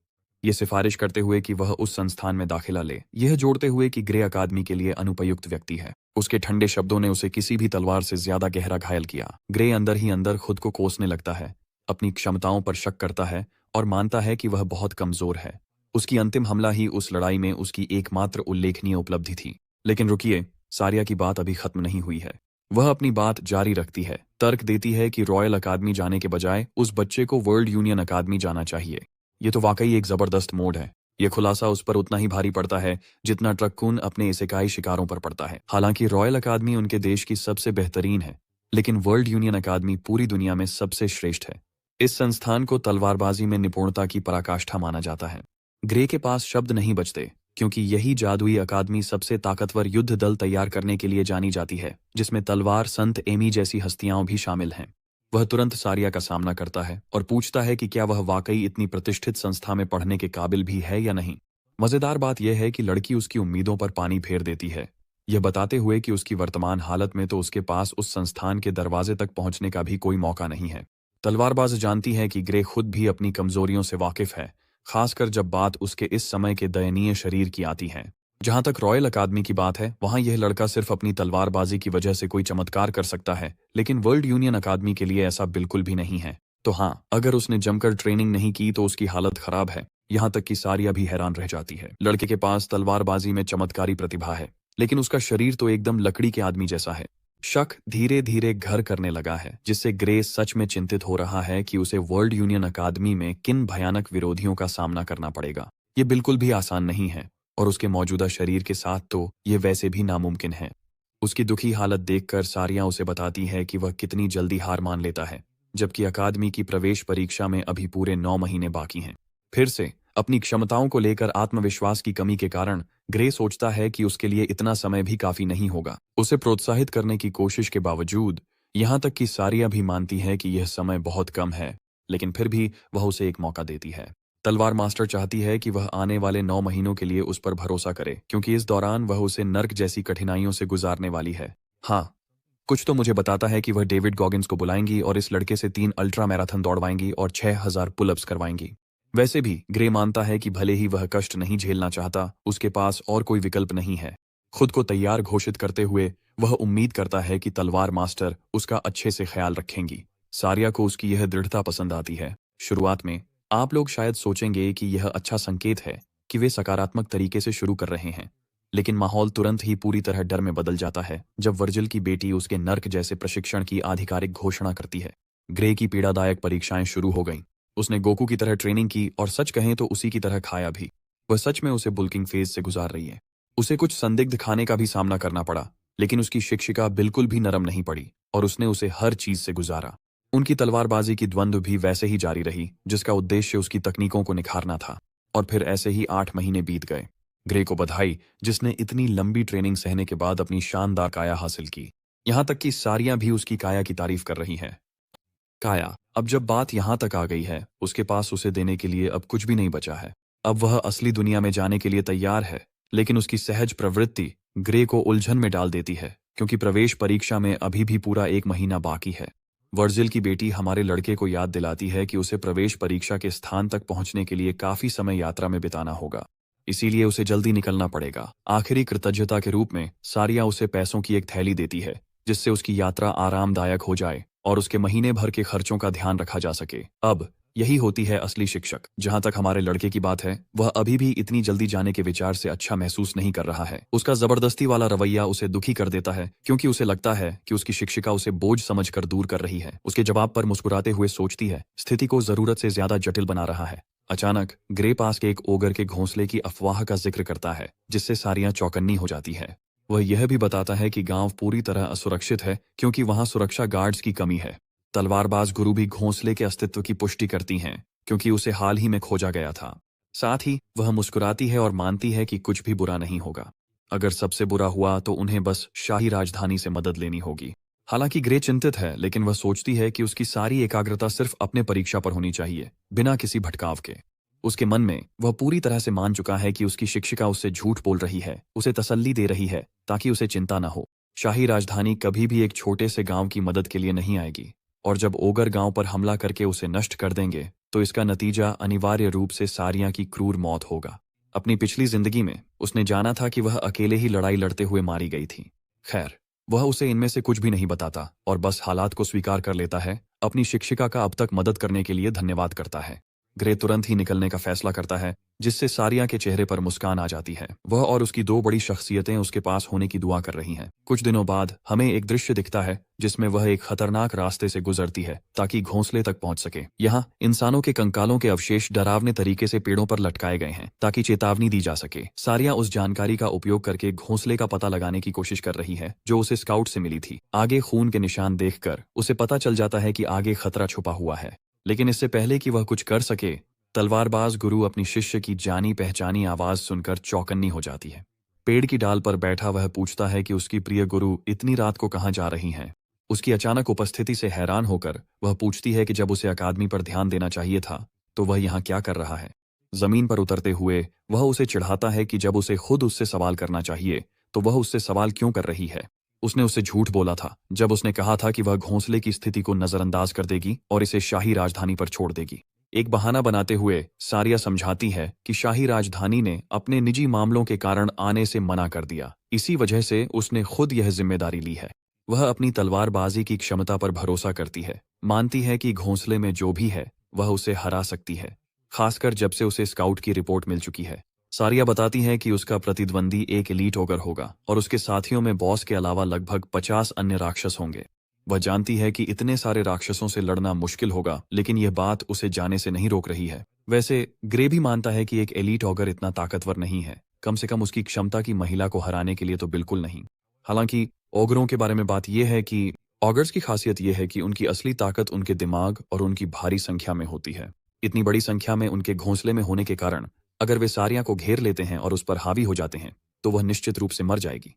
ये सिफारिश करते हुए कि वह उस संस्थान में दाखिला ले, यह जोड़ते हुए कि ग्रे अकादमी के लिए अनुपयुक्त व्यक्ति है। उसके ठंडे शब्दों ने उसे किसी भी तलवार से ज्यादा गहरा घायल किया। ग्रे अंदर ही अंदर खुद को कोसने लगता है, अपनी क्षमताओं पर शक करता है और मानता है कि वह बहुत कमजोर है। उसकी अंतिम हमला ही उस लड़ाई में उसकी एकमात्र उल्लेखनीय उपलब्धि थी। लेकिन रुकिए, सारिया की बात अभी खत्म नहीं हुई है। वह अपनी बात जारी रखती है, तर्क देती है कि रॉयल अकादमी जाने के बजाय उस बच्चे को वर्ल्ड यूनियन अकादमी जाना चाहिए। ये तो वाकई एक जबरदस्त मोड़ है। यह खुलासा उस पर उतना ही भारी पड़ता है जितना ट्रक्कून अपने इसेकाई शिकारों पर पड़ता है। हालांकि रॉयल अकादमी उनके देश की सबसे बेहतरीन है, लेकिन वर्ल्ड यूनियन अकादमी पूरी दुनिया में सबसे श्रेष्ठ है। इस संस्थान को तलवारबाजी में निपुणता की पराकाष्ठा माना जाता है। ग्रे के पास शब्द नहीं बचते, क्योंकि यही जादुई अकादमी सबसे ताकतवर युद्ध दल तैयार करने के लिए जानी जाती है, जिसमें तलवार संत एमी जैसी हस्तियां भी शामिल हैं। वह तुरंत सारिया का सामना करता है और पूछता है कि क्या वह वाकई इतनी प्रतिष्ठित संस्था में पढ़ने के काबिल भी है या नहीं। मजेदार बात यह है कि लड़की उसकी उम्मीदों पर पानी फेर देती है, यह बताते हुए कि उसकी वर्तमान हालत में तो उसके पास उस संस्थान के दरवाजे तक पहुंचने का भी कोई मौका नहीं है। तलवारबाज जानती है कि ग्रे खुद भी अपनी कमजोरियों से वाकिफ है, खासकर जब बात उसके इस समय के दयनीय शरीर की आती है। जहां तक रॉयल अकादमी की बात है, वहां यह लड़का सिर्फ अपनी तलवारबाजी की वजह से कोई चमत्कार कर सकता है, लेकिन वर्ल्ड यूनियन अकादमी के लिए ऐसा बिल्कुल भी नहीं है। तो हाँ, अगर उसने जमकर ट्रेनिंग नहीं की तो उसकी हालत खराब है। यहां तक कि सारिया भी हैरान रह जाती है। लड़के के पास तलवारबाजी में चमत्कारी प्रतिभा है, लेकिन उसका शरीर तो एकदम लकड़ी के आदमी जैसा है। शक धीरे धीरे घर करने लगा है, जिससे ग्रे सच में चिंतित हो रहा है कि उसे वर्ल्ड यूनियन अकादमी में किन भयानक विरोधियों का सामना करना पड़ेगा। ये बिल्कुल भी आसान नहीं है, और उसके मौजूदा शरीर के साथ तो ये वैसे भी नामुमकिन है। उसकी दुखी हालत देखकर सारिया उसे बताती है कि वह कितनी जल्दी हार मान लेता है, जबकि अकादमी की प्रवेश परीक्षा में अभी पूरे 9 महीने बाकी हैं। फिर से अपनी क्षमताओं को लेकर आत्मविश्वास की कमी के कारण ग्रे सोचता है कि उसके लिए इतना समय भी काफी नहीं होगा। उसे प्रोत्साहित करने की कोशिश के बावजूद, यहां तक कि सारिया भी मानती है कि यह समय बहुत कम है, लेकिन फिर भी वह उसे एक मौका देती है। तलवार मास्टर चाहती है कि वह आने वाले 9 महीनों के लिए उस पर भरोसा करे, क्योंकि इस दौरान वह उसे नर्क जैसी कठिनाइयों से गुजारने वाली है। हाँ, कुछ तो मुझे बताता है कि वह डेविड गॉगिन्स को बुलाएंगी और इस लड़के से 3 अल्ट्रा मैराथन दौड़वाएंगी और 6000 पुलअप्स करवाएंगी। वैसे भी ग्रे मानता है कि भले ही वह कष्ट नहीं झेलना चाहता, उसके पास और कोई विकल्प नहीं है। खुद को तैयार घोषित करते हुए वह उम्मीद करता है कि तलवार मास्टर उसका अच्छे से ख्याल रखेंगी। सारिया को उसकी यह दृढ़ता पसंद आती है। शुरुआत में आप लोग शायद सोचेंगे कि यह अच्छा संकेत है कि वे सकारात्मक तरीके से शुरू कर रहे हैं, लेकिन माहौल तुरंत ही पूरी तरह डर में बदल जाता है जब वर्जिल की बेटी उसके नर्क जैसे प्रशिक्षण की आधिकारिक घोषणा करती है। ग्रे की पीड़ादायक परीक्षाएं शुरू हो गईं। उसने गोकू की तरह ट्रेनिंग की और सच कहें तो उसी की तरह खाया भी। वह सच में उसे बुल्किंग फेज से गुजार रही है। उसे कुछ संदिग्ध खाने का भी सामना करना पड़ा, लेकिन उसकी शिक्षिका बिल्कुल भी नरम नहीं पड़ी और उसने उसे हर चीज से गुजारा। उनकी तलवारबाजी की द्वंद्व भी वैसे ही जारी रही, जिसका उद्देश्य उसकी तकनीकों को निखारना था। और फिर ऐसे ही 8 महीने बीत गए। ग्रे को बधाई, जिसने इतनी लंबी ट्रेनिंग सहने के बाद अपनी शानदार काया हासिल की। यहां तक कि सारियां भी उसकी काया की तारीफ कर रही है। काया, अब जब बात यहां तक आ गई है, उसके पास उसे देने के लिए अब कुछ भी नहीं बचा है। अब वह असली दुनिया में जाने के लिए तैयार है, लेकिन उसकी सहज प्रवृत्ति ग्रे को उलझन में डाल देती है, क्योंकि प्रवेश परीक्षा में अभी भी पूरा 1 महीना बाकी है। वर्जिल की बेटी हमारे लड़के को याद दिलाती है कि उसे प्रवेश परीक्षा के स्थान तक पहुंचने के लिए काफी समय यात्रा में बिताना होगा। इसीलिए उसे जल्दी निकलना पड़ेगा। आखिरी कृतज्ञता के रूप में सारिया उसे पैसों की एक थैली देती है, जिससे उसकी यात्रा आरामदायक हो जाए और उसके महीने भर के खर्चों का ध्यान रखा जा सके। अब यही होती है असली शिक्षक। जहां तक हमारे लड़के की बात है, वह अभी भी इतनी जल्दी जाने के विचार से अच्छा महसूस नहीं कर रहा है। उसका जबरदस्ती वाला रवैया उसे दुखी कर देता है, क्योंकि उसे लगता है कि उसकी शिक्षिका उसे बोझ समझकर दूर कर रही है। उसके जवाब पर मुस्कुराते हुए सोचती है, स्थिति को जरूरत से ज्यादा जटिल बना रहा है। अचानक ग्रे पास के एक ओगर के घोंसले की अफवाह का जिक्र करता है, जिससे सारियां चौकन्नी हो जाती है। वह यह भी बताता है कि गांव पूरी तरह असुरक्षित है, क्योंकि वहां सुरक्षा गार्ड्स की कमी है। तलवारबाज गुरु भी घोंसले के अस्तित्व की पुष्टि करती हैं, क्योंकि उसे हाल ही में खोजा गया था। साथ ही वह मुस्कुराती है और मानती है कि कुछ भी बुरा नहीं होगा। अगर सबसे बुरा हुआ तो उन्हें बस शाही राजधानी से मदद लेनी होगी। हालांकि ग्रे चिंतित है, लेकिन वह सोचती है कि उसकी सारी एकाग्रता सिर्फ अपने परीक्षा पर होनी चाहिए, बिना किसी भटकाव के। उसके मन में वह पूरी तरह से मान चुका है कि उसकी शिक्षिका उससे झूठ बोल रही है, उसे तसल्ली दे रही है ताकि उसे चिंता न हो। शाही राजधानी कभी भी एक छोटे से गांव की मदद के लिए नहीं आएगी, और जब ओगर गांव पर हमला करके उसे नष्ट कर देंगे तो इसका नतीजा अनिवार्य रूप से सारिया की क्रूर मौत होगा। अपनी पिछली जिंदगी में उसने जाना था कि वह अकेले ही लड़ाई लड़ते हुए मारी गई थी। खैर, वह उसे इनमें से कुछ भी नहीं बताता और बस हालात को स्वीकार कर लेता है। अपनी शिक्षिका का अब तक मदद करने के लिए धन्यवाद करता है। ग्रे तुरंत ही निकलने का फैसला करता है, जिससे सारिया के चेहरे पर मुस्कान आ जाती है। वह और उसकी दो बड़ी शख्सियतें उसके पास होने की दुआ कर रही हैं। कुछ दिनों बाद हमें एक दृश्य दिखता है जिसमें वह एक खतरनाक रास्ते से गुजरती है ताकि घोंसले तक पहुंच सके। यहाँ इंसानों के कंकालों के अवशेष डरावने तरीके से पेड़ों पर लटकाए गए हैं ताकि चेतावनी दी जा सके। सारिया उस जानकारी का उपयोग करके घोंसले का पता लगाने की कोशिश कर रही है जो उसे स्काउट से मिली थी। आगे खून के निशान देखकर उसे पता चल जाता है कि आगे खतरा छुपा हुआ है, लेकिन इससे पहले कि वह कुछ कर सके, तलवारबाज गुरु अपनी शिष्य की जानी पहचानी आवाज सुनकर चौकन्नी हो जाती है। पेड़ की डाल पर बैठा वह पूछता है कि उसकी प्रिय गुरु इतनी रात को कहाँ जा रही हैं। उसकी अचानक उपस्थिति से हैरान होकर वह पूछती है कि जब उसे अकादमी पर ध्यान देना चाहिए था तो वह यहाँ क्या कर रहा है। जमीन पर उतरते हुए वह उसे चिढ़ाता है कि जब उसे खुद उससे सवाल करना चाहिए तो वह उससे सवाल क्यों कर रही है। उसने उससे झूठ बोला था जब उसने कहा था कि वह घोंसले की स्थिति को नजरअंदाज कर देगी और इसे शाही राजधानी पर छोड़ देगी। एक बहाना बनाते हुए सारिया समझाती है कि शाही राजधानी ने अपने निजी मामलों के कारण आने से मना कर दिया, इसी वजह से उसने खुद यह जिम्मेदारी ली है। वह अपनी तलवारबाजी की क्षमता पर भरोसा करती है, मानती है कि घोंसले में जो भी है वह उसे हरा सकती है, खासकर जब से उसे स्काउट की रिपोर्ट मिल चुकी है। सारिया बताती है कि उसका प्रतिद्वंदी एक एलीट ओगर होगा और उसके साथियों में बॉस के अलावा लगभग 50 अन्य राक्षस होंगे। वह जानती है कि इतने सारे राक्षसों से लड़ना मुश्किल होगा, लेकिन यह बात उसे जाने से नहीं रोक रही है। वैसे ग्रे भी मानता है कि एक एलीट ऑगर इतना ताकतवर नहीं है, कम से कम उसकी क्षमता की महिला को हराने के लिए तो बिल्कुल नहीं। हालांकि ऑगरों के बारे में बात यह है कि ऑगर्स की खासियत यह है कि उनकी असली ताकत उनके दिमाग और उनकी भारी संख्या में होती है। इतनी बड़ी संख्या में उनके घोंसले में होने के कारण अगर वे सारिया को घेर लेते हैं और उस पर हावी हो जाते हैं तो वह निश्चित रूप से मर जाएगी।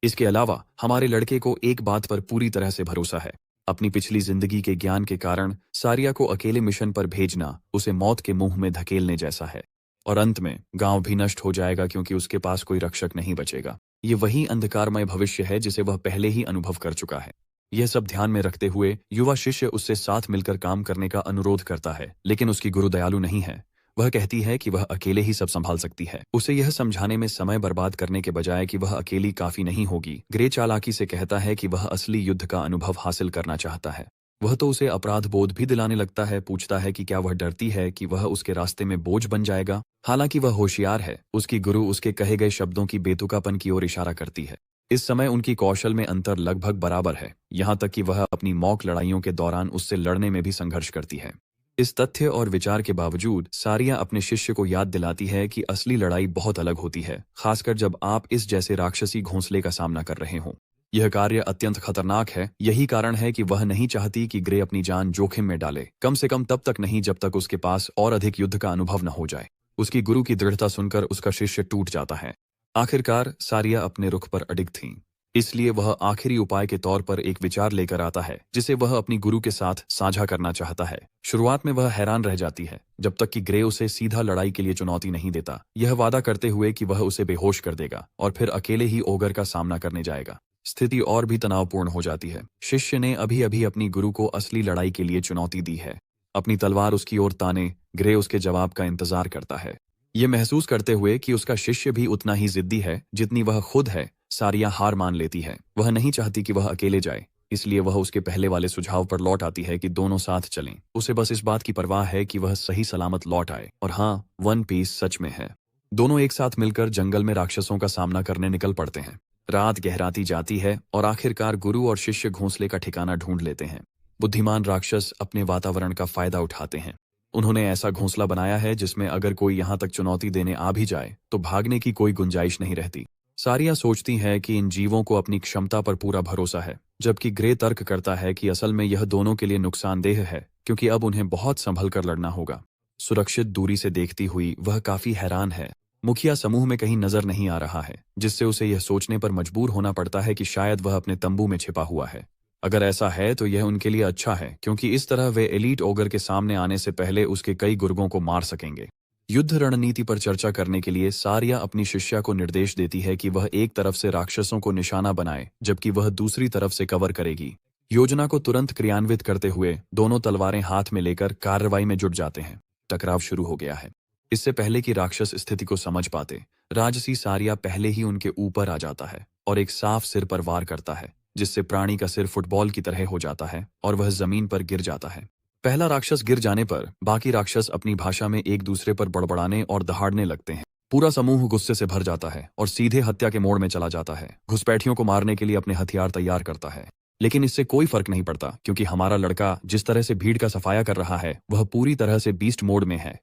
इसके अलावा हमारे लड़के को एक बात पर पूरी तरह से भरोसा है। अपनी पिछली जिंदगी के ज्ञान के कारण सारिया को अकेले मिशन पर भेजना उसे मौत के मुंह में धकेलने जैसा है, और अंत में गांव भी नष्ट हो जाएगा क्योंकि उसके पास कोई रक्षक नहीं बचेगा। ये वही अंधकारमय भविष्य है जिसे वह पहले ही अनुभव कर चुका है। यह सब ध्यान में रखते हुए युवा शिष्य उससे साथ मिलकर काम करने का अनुरोध करता है, लेकिन उसकी गुरु दयालु नहीं है। वह कहती है कि वह अकेले ही सब संभाल सकती है। उसे यह समझाने में समय बर्बाद करने के बजाय कि वह अकेली काफी नहीं होगी, ग्रे चालाकी से कहता है कि वह असली युद्ध का अनुभव हासिल करना चाहता है। वह तो उसे अपराध बोध भी दिलाने लगता है, पूछता है कि क्या वह डरती है कि वह उसके रास्ते में बोझ बन जाएगा। हालांकि वह होशियार है, उसकी गुरु उसके कहे गए शब्दों की बेतुकापन की ओर इशारा करती है। इस समय उनकी कौशल में अंतर लगभग बराबर है, यहाँ तक कि वह अपनी मॉक लड़ाइयों के दौरान उससे लड़ने में भी संघर्ष करती है। इस तथ्य और विचार के बावजूद सारिया अपने शिष्य को याद दिलाती है कि असली लड़ाई बहुत अलग होती है, खासकर जब आप इस जैसे राक्षसी घोंसले का सामना कर रहे हों। यह कार्य अत्यंत खतरनाक है, यही कारण है कि वह नहीं चाहती कि ग्रे अपनी जान जोखिम में डाले, कम से कम तब तक नहीं जब तक उसके पास और अधिक युद्ध का अनुभव न हो जाए। उसकी गुरु की दृढ़ता सुनकर उसका शिष्य टूट जाता है। आखिरकार सारिया अपने रुख पर अडिग थी, इसलिए वह आखिरी उपाय के तौर पर एक विचार लेकर आता है जिसे वह अपनी गुरु के साथ साझा करना चाहता है। शुरुआत में वह हैरान रह जाती है जब तक कि ग्रे उसे सीधा लड़ाई के लिए चुनौती नहीं देता, यह वादा करते हुए कि वह उसे बेहोश कर देगा और फिर अकेले ही ओगर का सामना करने जाएगा। स्थिति और भी तनावपूर्ण हो जाती है। शिष्य ने अभी अभी अपनी गुरु को असली लड़ाई के लिए चुनौती दी है। अपनी तलवार उसकी ओर ताने ग्रे उसके जवाब का इंतजार करता है। ये महसूस करते हुए कि उसका शिष्य भी उतना ही जिद्दी है जितनी वह खुद है, सारिया हार मान लेती है। वह नहीं चाहती कि वह अकेले जाए, इसलिए वह उसके पहले वाले सुझाव पर लौट आती है कि दोनों साथ चलें। उसे बस इस बात की परवाह है कि वह सही सलामत लौट आए। और हाँ, वन पीस सच में है। दोनों एक साथ मिलकर जंगल में राक्षसों का सामना करने निकल पड़ते हैं। रात गहराती जाती है और आखिरकार गुरु और शिष्य घोंसले का ठिकाना ढूंढ लेते हैं। बुद्धिमान राक्षस अपने वातावरण का फायदा उठाते हैं। उन्होंने ऐसा घोंसला बनाया है जिसमें अगर कोई यहाँ तक चुनौती देने आ भी जाए तो भागने की कोई गुंजाइश नहीं रहती। सारिया सोचती है कि इन जीवों को अपनी क्षमता पर पूरा भरोसा है, जबकि ग्रे तर्क करता है कि असल में यह दोनों के लिए नुकसानदेह है, क्योंकि अब उन्हें बहुत संभल कर लड़ना होगा। सुरक्षित दूरी से देखती हुई वह काफी हैरान है। मुखिया समूह में कहीं नजर नहीं आ रहा है, जिससे उसे यह सोचने पर मजबूर होना पड़ता है कि शायद वह अपने तंबू में छिपा हुआ है। अगर ऐसा है तो यह उनके लिए अच्छा है, क्योंकि इस तरह वे एलीट ओगर के सामने आने से पहले उसके कई गुर्गों को मार सकेंगे। युद्ध रणनीति पर चर्चा करने के लिए सारिया अपनी शिष्या को निर्देश देती है कि वह एक तरफ से राक्षसों को निशाना बनाए, जबकि वह दूसरी तरफ से कवर करेगी। योजना को तुरंत क्रियान्वित करते हुए दोनों तलवारें हाथ में लेकर कार्रवाई में जुट जाते हैं। टकराव शुरू हो गया है। इससे पहले कि राक्षस स्थिति को समझ पाते, राजसी सारिया पहले ही उनके ऊपर आ जाता है और एक साफ सिर पर वार करता है, जिससे प्राणी का सिर फुटबॉल की तरह हो जाता है और वह जमीन पर गिर जाता है। पहला राक्षस गिर जाने पर बाकी राक्षस अपनी भाषा में एक दूसरे पर बड़बड़ाने और दहाड़ने लगते हैं। पूरा समूह गुस्से से भर जाता है और सीधे हत्या के मोड़ में चला जाता है। घुसपैठियों को मारने के लिए अपने हथियार तैयार करता है, लेकिन इससे कोई फर्क नहीं पड़ता, क्योंकि हमारा लड़का जिस तरह से भीड़ का सफाया कर रहा है वह पूरी तरह से बीस्ट मोड में है।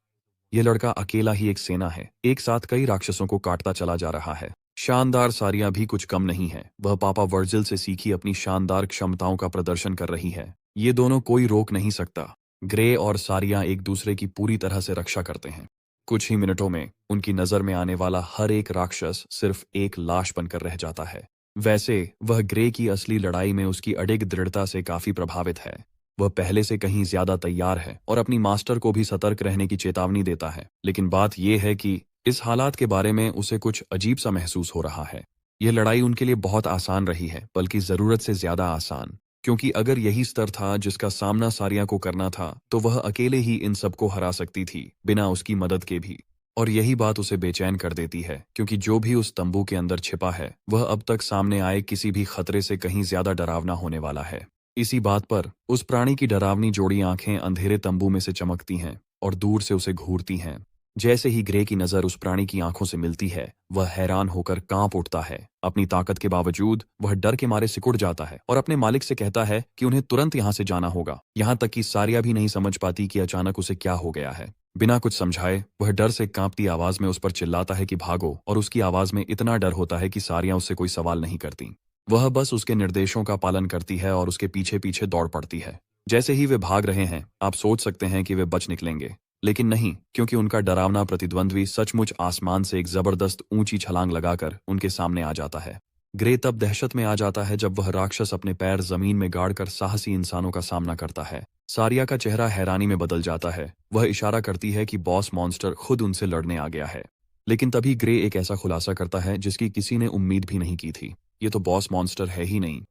यह लड़का अकेला ही एक सेना है, एक साथ कई राक्षसों को काटता चला जा रहा है। शानदार सारिया भी कुछ कम नहीं है। वह पापा वर्जिल से सीखी अपनी शानदार क्षमताओं का प्रदर्शन कर रही है। ये दोनों कोई रोक नहीं सकता। ग्रे और सारिया एक दूसरे की पूरी तरह से रक्षा करते हैं। कुछ ही मिनटों में उनकी नजर में आने वाला हर एक राक्षस सिर्फ एक लाश बनकर रह जाता है। वैसे वह ग्रे की असली लड़ाई में उसकी अडिग दृढ़ता से काफी प्रभावित है। वह पहले से कहीं ज्यादा तैयार है और अपनी मास्टर को भी सतर्क रहने की चेतावनी देता है। लेकिन बात यह है कि इस हालात के बारे में उसे कुछ अजीब सा महसूस हो रहा है। यह लड़ाई उनके लिए बहुत आसान रही है, बल्कि जरूरत से ज्यादा आसान, क्योंकि अगर यही स्तर था जिसका सामना सारिया को करना था तो वह अकेले ही इन सबको हरा सकती थी, बिना उसकी मदद के भी। और यही बात उसे बेचैन कर देती है, क्योंकि जो भी उस तंबू के अंदर छिपा है वह अब तक सामने आए किसी भी खतरे से कहीं ज्यादा डरावना होने वाला है। इसी बात पर उस प्राणी की डरावनी जोड़ी आंखें अंधेरे तंबू में से चमकती हैं और दूर से उसे घूरती हैं। जैसे ही ग्रे की नजर उस प्राणी की आंखों से मिलती है, वह हैरान होकर कांप उठता है। अपनी ताकत के बावजूद वह डर के मारे सिकुड़ जाता है और अपने मालिक से कहता है कि उन्हें तुरंत यहाँ से जाना होगा। यहाँ तक कि सारिया भी नहीं समझ पाती कि अचानक उसे क्या हो गया है। बिना कुछ समझाए वह डर से कांपती आवाज में उस पर चिल्लाता है कि भागो, और उसकी आवाज में इतना डर होता है कि सारिया उससे कोई सवाल नहीं करती। वह बस उसके निर्देशों का पालन करती है और उसके पीछे पीछे दौड़ पड़ती है। जैसे ही वे भाग रहे हैं, आप सोच सकते हैं कि वे बच निकलेंगे, लेकिन नहीं, क्योंकि उनका डरावना प्रतिद्वंद्वी सचमुच आसमान से एक जबरदस्त ऊंची छलांग लगाकर उनके सामने आ जाता है। ग्रे तब दहशत में आ जाता है जब वह राक्षस अपने पैर जमीन में गाड़कर साहसी इंसानों का सामना करता है। सारिया का चेहरा हैरानी में बदल जाता है। वह इशारा करती है कि बॉस मॉन्स्टर खुद उनसे लड़ने आ गया है। लेकिन तभी ग्रे एक ऐसा खुलासा करता है जिसकी किसी ने उम्मीद भी नहीं की थी। ये तो बॉस मॉन्स्टर है ही नहीं।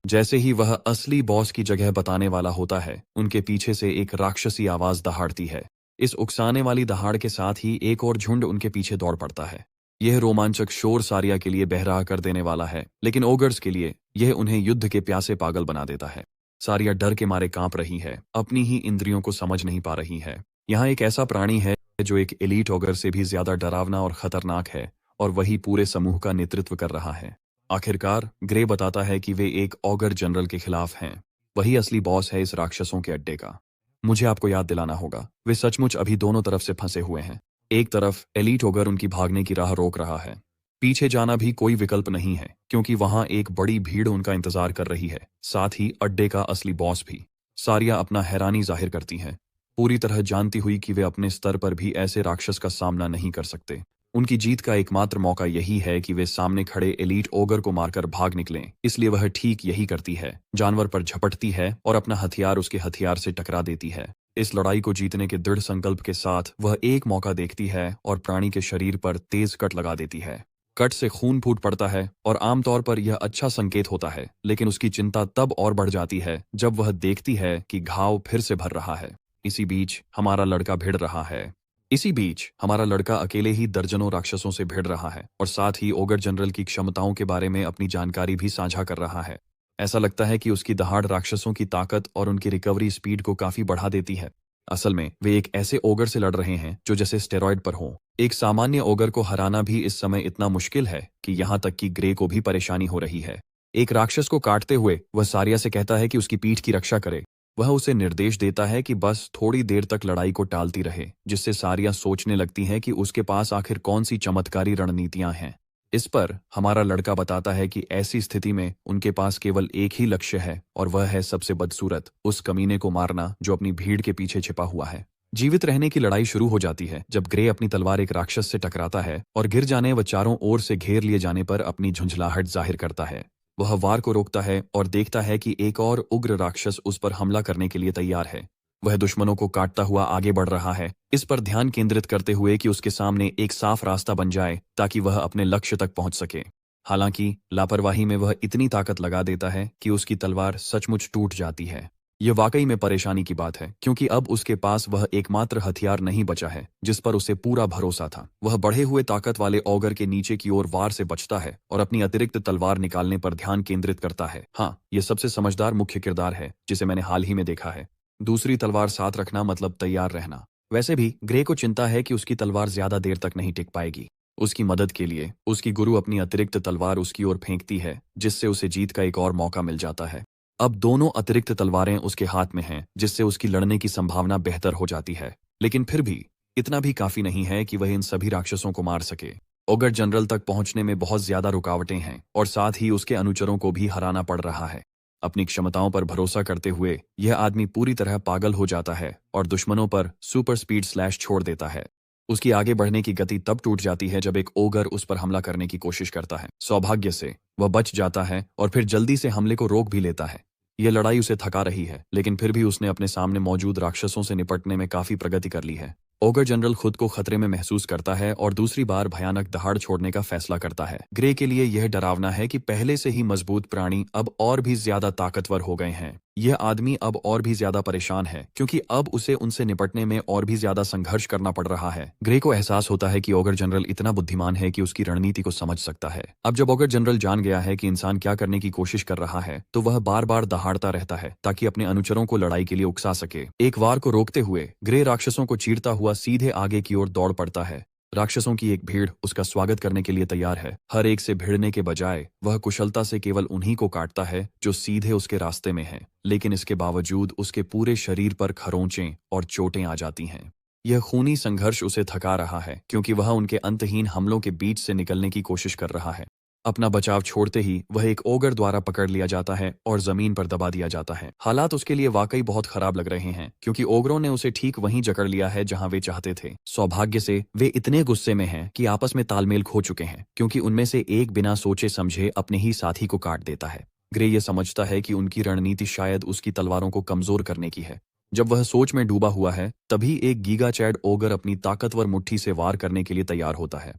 जैसे ही वह असली बॉस की जगह बताने वाला होता है, उनके पीछे से एक राक्षसी आवाज दहाड़ती है। इस उकसाने वाली दहाड़ के साथ ही एक और झुंड उनके पीछे दौड़ पड़ता है। यह रोमांचक शोर सारिया के लिए बहरा कर देने वाला है, लेकिन ओगर्स के लिए यह उन्हें युद्ध के प्यासे पागल बना देता है। सारिया डर के मारे कांप रही है, अपनी ही इंद्रियों को समझ नहीं पा रही है। यहाँ एक ऐसा प्राणी है जो एक एलीट ओगर से भी ज्यादा डरावना और खतरनाक है, और वही पूरे समूह का नेतृत्व कर रहा है। आखिरकार ग्रे बताता है कि वे एक ऑगर जनरल के खिलाफ हैं। वही असली बॉस है इस राक्षसों के अड्डे का। मुझे आपको याद दिलाना होगा, वे सचमुच अभी दोनों तरफ से फंसे हुए हैं। एक तरफ एलीट ओगर उनकी भागने की राह रोक रहा है। पीछे जाना भी कोई विकल्प नहीं है, क्योंकि वहां एक बड़ी भीड़ उनका इंतजार कर रही है, साथ ही अड्डे का असली बॉस भी। सारिया अपना हैरानी जाहिर करती है, पूरी तरह जानती हुई कि वे अपने स्तर पर भी ऐसे राक्षस का सामना नहीं कर सकते। उनकी जीत का एकमात्र मौका यही है कि वे सामने खड़े एलीट ओगर को मारकर भाग निकलें। इसलिए वह ठीक यही करती है, जानवर पर झपटती है और अपना हथियार उसके हथियार से टकरा देती है। इस लड़ाई को जीतने के दृढ़ संकल्प के साथ वह एक मौका देखती है और प्राणी के शरीर पर तेज कट लगा देती है। कट से खून फूट पड़ता है और आमतौर पर यह अच्छा संकेत होता है, लेकिन उसकी चिंता तब और बढ़ जाती है जब वह देखती है कि घाव फिर से भर रहा है। इसी बीच हमारा लड़का भिड़ रहा है। इसी बीच हमारा लड़का अकेले ही दर्जनों राक्षसों से भिड़ रहा है और साथ ही ओगर जनरल की क्षमताओं के बारे में अपनी जानकारी भी साझा कर रहा है। ऐसा लगता है कि उसकी दहाड़ राक्षसों की ताकत और उनकी रिकवरी स्पीड को काफी बढ़ा देती है। असल में वे एक ऐसे ओगर से लड़ रहे हैं जो जैसे स्टेरॉयड पर हो। एक सामान्य ओगर को हराना भी इस समय इतना मुश्किल है कि यहाँ तक कि ग्रे को भी परेशानी हो रही है। एक राक्षस को काटते हुए वह सारिया से कहता है कि उसकी पीठ की रक्षा करे। वह उसे निर्देश देता है कि बस थोड़ी देर तक लड़ाई को टालती रहे, जिससे सारिया सोचने लगती है कि उसके पास आखिर कौन सी चमत्कारी रणनीतियां हैं। इस पर हमारा लड़का बताता है कि ऐसी स्थिति में उनके पास केवल एक ही लक्ष्य है और वह है सबसे बदसूरत उस कमीने को मारना जो अपनी भीड़ के पीछे छिपा हुआ है। जीवित रहने की लड़ाई शुरू हो जाती है जब ग्रे अपनी तलवार एक राक्षस से टकराता है और गिर जाने व चारों ओर से घेर लिए जाने पर अपनी झुंझलाहट जाहिर करता है। वह वार को रोकता है और देखता है कि एक और उग्र राक्षस उस पर हमला करने के लिए तैयार है। वह दुश्मनों को काटता हुआ आगे बढ़ रहा है, इस पर ध्यान केंद्रित करते हुए कि उसके सामने एक साफ रास्ता बन जाए ताकि वह अपने लक्ष्य तक पहुंच सके। हालांकि लापरवाही में वह इतनी ताकत लगा देता है कि उसकी तलवार सचमुच टूट जाती है। यह वाकई में परेशानी की बात है, क्योंकि अब उसके पास वह एकमात्र हथियार नहीं बचा है जिस पर उसे पूरा भरोसा था। वह बढ़े हुए ताकत वाले ऑगर के नीचे की ओर वार से बचता है और अपनी अतिरिक्त तलवार निकालने पर ध्यान केंद्रित करता है। हाँ, यह सबसे समझदार मुख्य किरदार है जिसे मैंने हाल ही में देखा है। दूसरी तलवार साथ रखना मतलब तैयार रहना। वैसे भी ग्रे को चिंता है कि उसकी तलवार ज्यादा देर तक नहीं टिक पाएगी। उसकी मदद के लिए उसकी गुरु अपनी अतिरिक्त तलवार उसकी ओर फेंकती है, जिससे उसे जीत का एक और मौका मिल जाता है। अब दोनों अतिरिक्त तलवारें उसके हाथ में हैं, जिससे उसकी लड़ने की संभावना बेहतर हो जाती है। लेकिन फिर भी इतना भी काफी नहीं है कि वह इन सभी राक्षसों को मार सके। ओगर जनरल तक पहुंचने में बहुत ज्यादा रुकावटें हैं और साथ ही उसके अनुचरों को भी हराना पड़ रहा है। अपनी क्षमताओं पर भरोसा करते हुए यह आदमी पूरी तरह पागल हो जाता है और दुश्मनों पर सुपर स्पीड स्लैश छोड़ देता है। उसकी आगे बढ़ने की गति तब टूट जाती है जब एक ओगर उस पर हमला करने की कोशिश करता है। सौभाग्य से वह बच जाता है और फिर जल्दी से हमले को रोक भी लेता है। यह लड़ाई उसे थका रही है, लेकिन फिर भी उसने अपने सामने मौजूद राक्षसों से निपटने में काफी प्रगति कर ली है। ओगर जनरल खुद को खतरे में महसूस करता है और दूसरी बार भयानक दहाड़ छोड़ने का फैसला करता है। ग्रे के लिए यह डरावना है कि पहले से ही मजबूत प्राणी अब और भी ज्यादा ताकतवर हो गए हैं। यह आदमी अब और भी ज्यादा परेशान है क्योंकि अब उसे उनसे निपटने में और भी ज्यादा संघर्ष करना पड़ रहा है। ग्रे को एहसास होता है कि ओगर जनरल इतना बुद्धिमान है कि उसकी रणनीति को समझ सकता है। अब जब ओगर जनरल जान गया है कि इंसान क्या करने की कोशिश कर रहा है, तो वह बार बार दहाड़ता रहता है ताकि अपने अनुचरों को लड़ाई के लिए उकसा सके। एक वार को रोकते हुए ग्रे राक्षसों को चीरता हुआ सीधे आगे की ओर दौड़ पड़ता है। राक्षसों की एक भीड़ उसका स्वागत करने के लिए तैयार है। हर एक से भिड़ने के बजाय वह कुशलता से केवल उन्हीं को काटता है जो सीधे उसके रास्ते में हैं, लेकिन इसके बावजूद उसके पूरे शरीर पर खरोंचें और चोटें आ जाती हैं। यह खूनी संघर्ष उसे थका रहा है क्योंकि वह उनके अंतहीन हमलों के बीच से निकलने की कोशिश कर रहा है। अपना बचाव छोड़ते ही वह एक ओगर द्वारा पकड़ लिया जाता है और जमीन पर दबा दिया जाता है। हालात उसके लिए वाकई बहुत खराब लग रहे हैं क्योंकि ओगरों ने उसे ठीक वहीं जकड़ लिया है जहां वे चाहते थे। सौभाग्य से वे इतने गुस्से में हैं कि आपस में तालमेल खो चुके हैं, क्योंकि उनमें से एक बिना सोचे समझे अपने ही साथी को काट देता है। ग्रे ये समझता है कि उनकी रणनीति शायद उसकी तलवारों को कमजोर करने की है। जब वह सोच में डूबा हुआ है, तभी एक गीगा चैड ओगर अपनी ताकतवर मुट्ठी से वार करने के लिए तैयार होता है।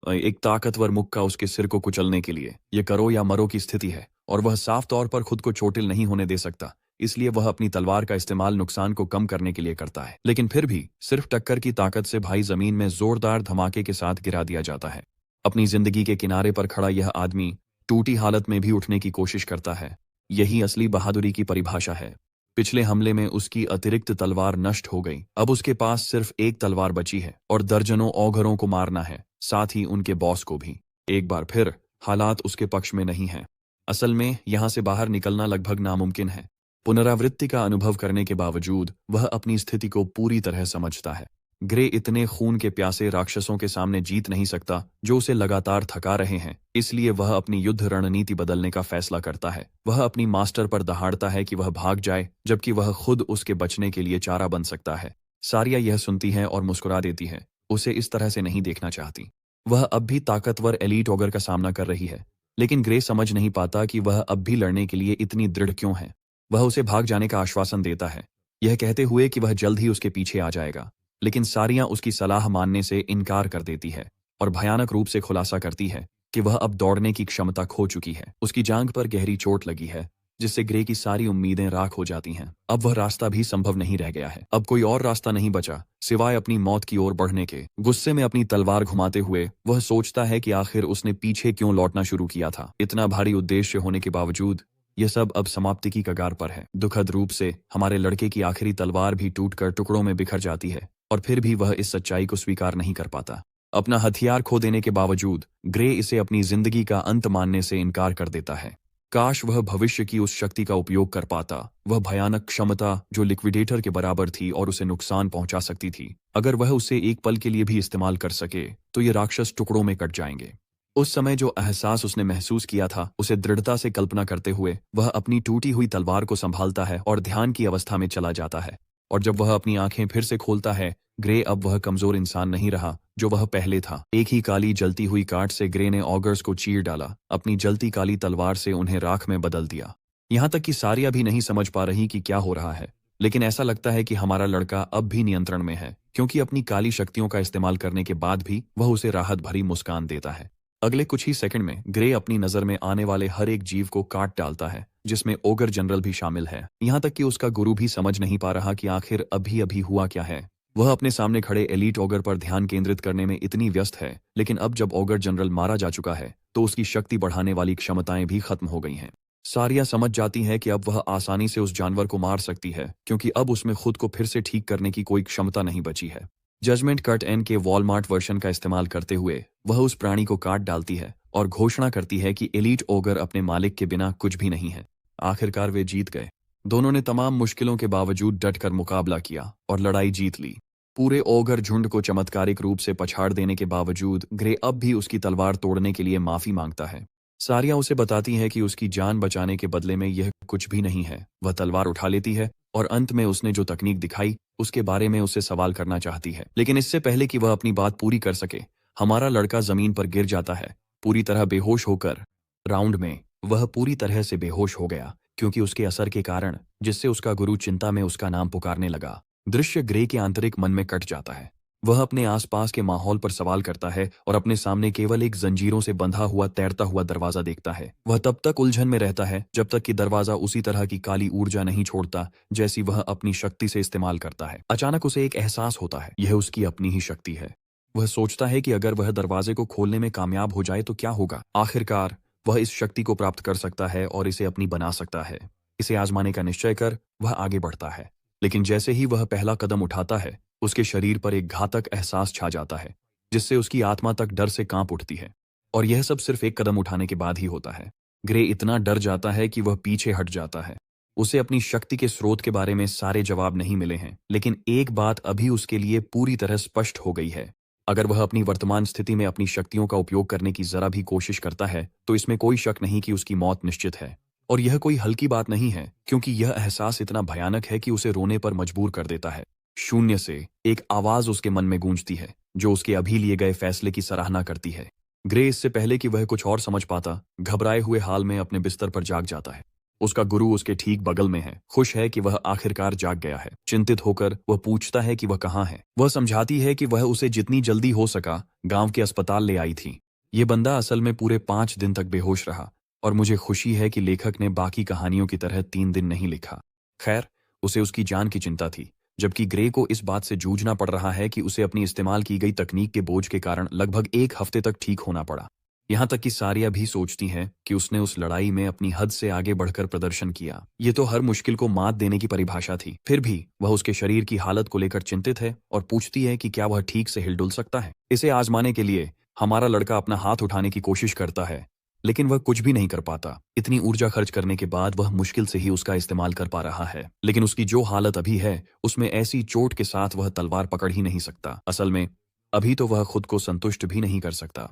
एक ताकतवर मुक्का उसके सिर को कुचलने के लिए। ये करो या मरो की स्थिति है और वह साफ तौर पर खुद को चोटिल नहीं होने दे सकता, इसलिए वह अपनी तलवार का इस्तेमाल नुकसान को कम करने के लिए करता है। लेकिन फिर भी सिर्फ टक्कर की ताकत से भाई जमीन में जोरदार धमाके के साथ गिरा दिया जाता है। अपनी जिंदगी के किनारे पर खड़ा यह आदमी टूटी हालत में भी उठने की कोशिश करता है। यही असली बहादुरी की परिभाषा है। पिछले हमले में उसकी अतिरिक्त तलवार नष्ट हो गई। अब उसके पास सिर्फ एक तलवार बची है और दर्जनों औघरों को मारना है, साथ ही उनके बॉस को भी। एक बार फिर हालात उसके पक्ष में नहीं हैं। असल में यहां से बाहर निकलना लगभग नामुमकिन है। पुनरावृत्ति का अनुभव करने के बावजूद वह अपनी स्थिति को पूरी तरह समझता है। ग्रे इतने खून के प्यासे राक्षसों के सामने जीत नहीं सकता जो उसे लगातार थका रहे हैं, इसलिए वह अपनी युद्ध रणनीति बदलने का फैसला करता है। वह अपनी मास्टर पर दहाड़ता है कि वह भाग जाए, जबकि वह खुद उसके बचने के लिए चारा बन सकता है। सारिया यह सुनती है और मुस्कुरा देती है। उसे इस तरह से नहीं देखना चाहती। वह अब भी ताकतवर एलीट ऑगर का सामना कर रही है, लेकिन ग्रे समझ नहीं पाता कि वह अब भी लड़ने के लिए इतनी दृढ़ क्यों है। वह उसे भाग जाने का आश्वासन देता है, यह कहते हुए कि वह जल्द ही उसके पीछे आ जाएगा। लेकिन सारिया उसकी सलाह मानने से इनकार कर देती है और भयानक रूप से खुलासा करती है कि वह अब दौड़ने की क्षमता खो चुकी है। उसकी जांघ पर गहरी चोट लगी है, जिससे ग्रे की सारी उम्मीदें राख हो जाती हैं। अब वह रास्ता भी संभव नहीं रह गया है। अब कोई और रास्ता नहीं बचा सिवाय अपनी मौत की ओर बढ़ने के। गुस्से में अपनी तलवार घुमाते हुए वह सोचता है कि आखिर उसने पीछे क्यों लौटना शुरू किया था। इतना भारी उद्देश्य होने के बावजूद यह सब अब समाप्ति की कगार पर है। दुखद रूप से हमारे लड़के की आखिरी तलवार भी टूटकर टुकड़ों में बिखर जाती है और फिर भी वह इस सच्चाई को स्वीकार नहीं कर पाता। अपना हथियार खो देने के बावजूद ग्रे इसे अपनी जिंदगी का अंत मानने से इनकार कर देता है। काश वह भविष्य की उस शक्ति का उपयोग कर पाता, वह भयानक क्षमता जो लिक्विडेटर के बराबर थी और उसे नुकसान पहुंचा सकती थी। अगर वह उसे एक पल के लिए भी इस्तेमाल कर सके तो ये राक्षस टुकड़ों में कट जाएंगे। उस समय जो एहसास उसने महसूस किया था उसे दृढ़ता से कल्पना करते हुए वह अपनी टूटी हुई तलवार को संभालता है और ध्यान की अवस्था में चला जाता है। और जब वह अपनी आंखें फिर से खोलता है, ग्रे अब वह कमजोर इंसान नहीं रहा जो वह पहले था। एक ही काली जलती हुई काट से ग्रे ने ऑगर्स को चीर डाला, अपनी जलती काली तलवार से उन्हें राख में बदल दिया। यहां तक कि सारिया भी नहीं समझ पा रही कि क्या हो रहा है, लेकिन ऐसा लगता है कि हमारा लड़का अब भी नियंत्रण में है, क्योंकि अपनी काली शक्तियों का इस्तेमाल करने के बाद भी वह उसे राहत भरी मुस्कान देता है। अगले कुछ ही सेकंड में ग्रे अपनी नजर में आने वाले हर एक जीव को काट डालता है, जिसमें ओगर जनरल भी शामिल है। यहां तक कि उसका गुरु भी समझ नहीं पा रहा कि आखिर अभी अभी हुआ क्या है। वह अपने सामने खड़े एलीट ओगर पर ध्यान केंद्रित करने में इतनी व्यस्त है, लेकिन अब जब ओगर जनरल मारा जा चुका है तो उसकी शक्ति बढ़ाने वाली क्षमताएं भी खत्म हो गई हैं। सारिया समझ जाती है कि अब वह आसानी से उस जानवर को मार सकती है, क्योंकि अब उसमें खुद को फिर से ठीक करने की कोई क्षमता नहीं बची है। जजमेंट कट एन के वॉलमार्ट वर्जन का इस्तेमाल करते हुए वह उस प्राणी को काट डालती है और घोषणा करती है कि एलीट ओगर अपने मालिक के बिना कुछ भी नहीं है। आखिरकार वे जीत गए। दोनों ने तमाम मुश्किलों के बावजूद डटकर मुकाबला किया और लड़ाई जीत ली। पूरे ओगर झुंड को चमत्कारिक रूप से पछाड़ देने के बावजूद ग्रे अब भी उसकी तलवार तोड़ने के लिए माफी मांगता है। सारिया उसे बताती है कि उसकी जान बचाने के बदले में यह कुछ भी नहीं है। वह तलवार उठा लेती है और अंत में उसने जो तकनीक दिखाई उसके बारे में उससे सवाल करना चाहती है, लेकिन इससे पहले कि वह अपनी बात पूरी कर सके हमारा लड़का जमीन पर गिर जाता है, पूरी तरह बेहोश होकर। राउंड में वह पूरी तरह से बेहोश हो गया क्योंकि उसके असर के कारण, जिससे उसका गुरु चिंता में उसका नाम पुकारने लगा। दृश्य ग्रे के आंतरिक मन में कट जाता है। वह अपने आसपास के माहौल पर सवाल करता है और अपने सामने केवल एक जंजीरों से बंधा हुआ तैरता हुआ दरवाजा देखता है। वह तब तक उलझन में रहता है जब तक कि दरवाजा उसी तरह की काली ऊर्जा नहीं छोड़ता जैसी वह अपनी शक्ति से इस्तेमाल करता है। अचानक उसे एक एहसास होता है, यह उसकी अपनी ही शक्ति है। वह सोचता है कि अगर वह दरवाजे को खोलने में कामयाब हो जाए तो क्या होगा। आखिरकार वह इस शक्ति को प्राप्त कर सकता है और इसे अपनी बना सकता है। इसे आजमाने का निश्चय कर वह आगे बढ़ता है, लेकिन जैसे ही वह पहला कदम उठाता है उसके शरीर पर एक घातक एहसास छा जाता है, जिससे उसकी आत्मा तक डर से कांप उठती है। और यह सब सिर्फ एक कदम उठाने के बाद ही होता है। ग्रे इतना डर जाता है कि वह पीछे हट जाता है। उसे अपनी शक्ति के स्रोत के बारे में सारे जवाब नहीं मिले हैं, लेकिन एक बात अभी उसके लिए पूरी तरह स्पष्ट हो गई है। अगर वह अपनी वर्तमान स्थिति में अपनी शक्तियों का उपयोग करने की जरा भी कोशिश करता है तो इसमें कोई शक नहीं कि उसकी मौत निश्चित है। और यह कोई हल्की बात नहीं है, क्योंकि यह एहसास इतना भयानक है कि उसे रोने पर मजबूर कर देता है। शून्य से एक आवाज उसके मन में गूंजती है जो उसके अभी लिए गए फैसले की सराहना करती है। ग्रे इससे पहले कि वह कुछ और समझ पाता घबराए हुए हाल में अपने बिस्तर पर जाग जाता है। उसका गुरु उसके ठीक बगल में है, खुश है कि वह आखिरकार जाग गया है। चिंतित होकर वह पूछता है कि वह कहाँ है। वह समझाती है कि वह उसे जितनी जल्दी हो सका गांव के अस्पताल ले आई थी। ये बंदा असल में पूरे 5 दिन तक बेहोश रहा और मुझे खुशी है कि लेखक ने बाकी कहानियों की तरह 3 दिन नहीं लिखा। खैर, उसे उसकी जान की चिंता थी, जबकि ग्रे को इस बात से जूझना पड़ रहा है कि उसे अपनी इस्तेमाल की गई तकनीक के बोझ के कारण लगभग 1 हफ्ते तक ठीक होना पड़ा। यहां तक कि सारिया भी सोचती है कि उसने उस लड़ाई में अपनी हद से आगे बढ़कर प्रदर्शन किया। ये तो हर मुश्किल को मात देने की परिभाषा थी। फिर भी वह उसके शरीर की हालत को लेकर चिंतित है और पूछती है कि क्या वह ठीक से हिलडुल सकता है। इसे आजमाने के लिए हमारा लड़का अपना हाथ उठाने की कोशिश करता है, लेकिन वह कुछ भी नहीं कर पाता। इतनी ऊर्जा खर्च करने के बाद वह मुश्किल से ही उसका इस्तेमाल कर पा रहा है, लेकिन उसकी जो हालत अभी है उसमें ऐसी चोट के साथ वह तलवार पकड़ ही नहीं सकता। असल में अभी तो वह खुद को संतुष्ट भी नहीं कर सकता,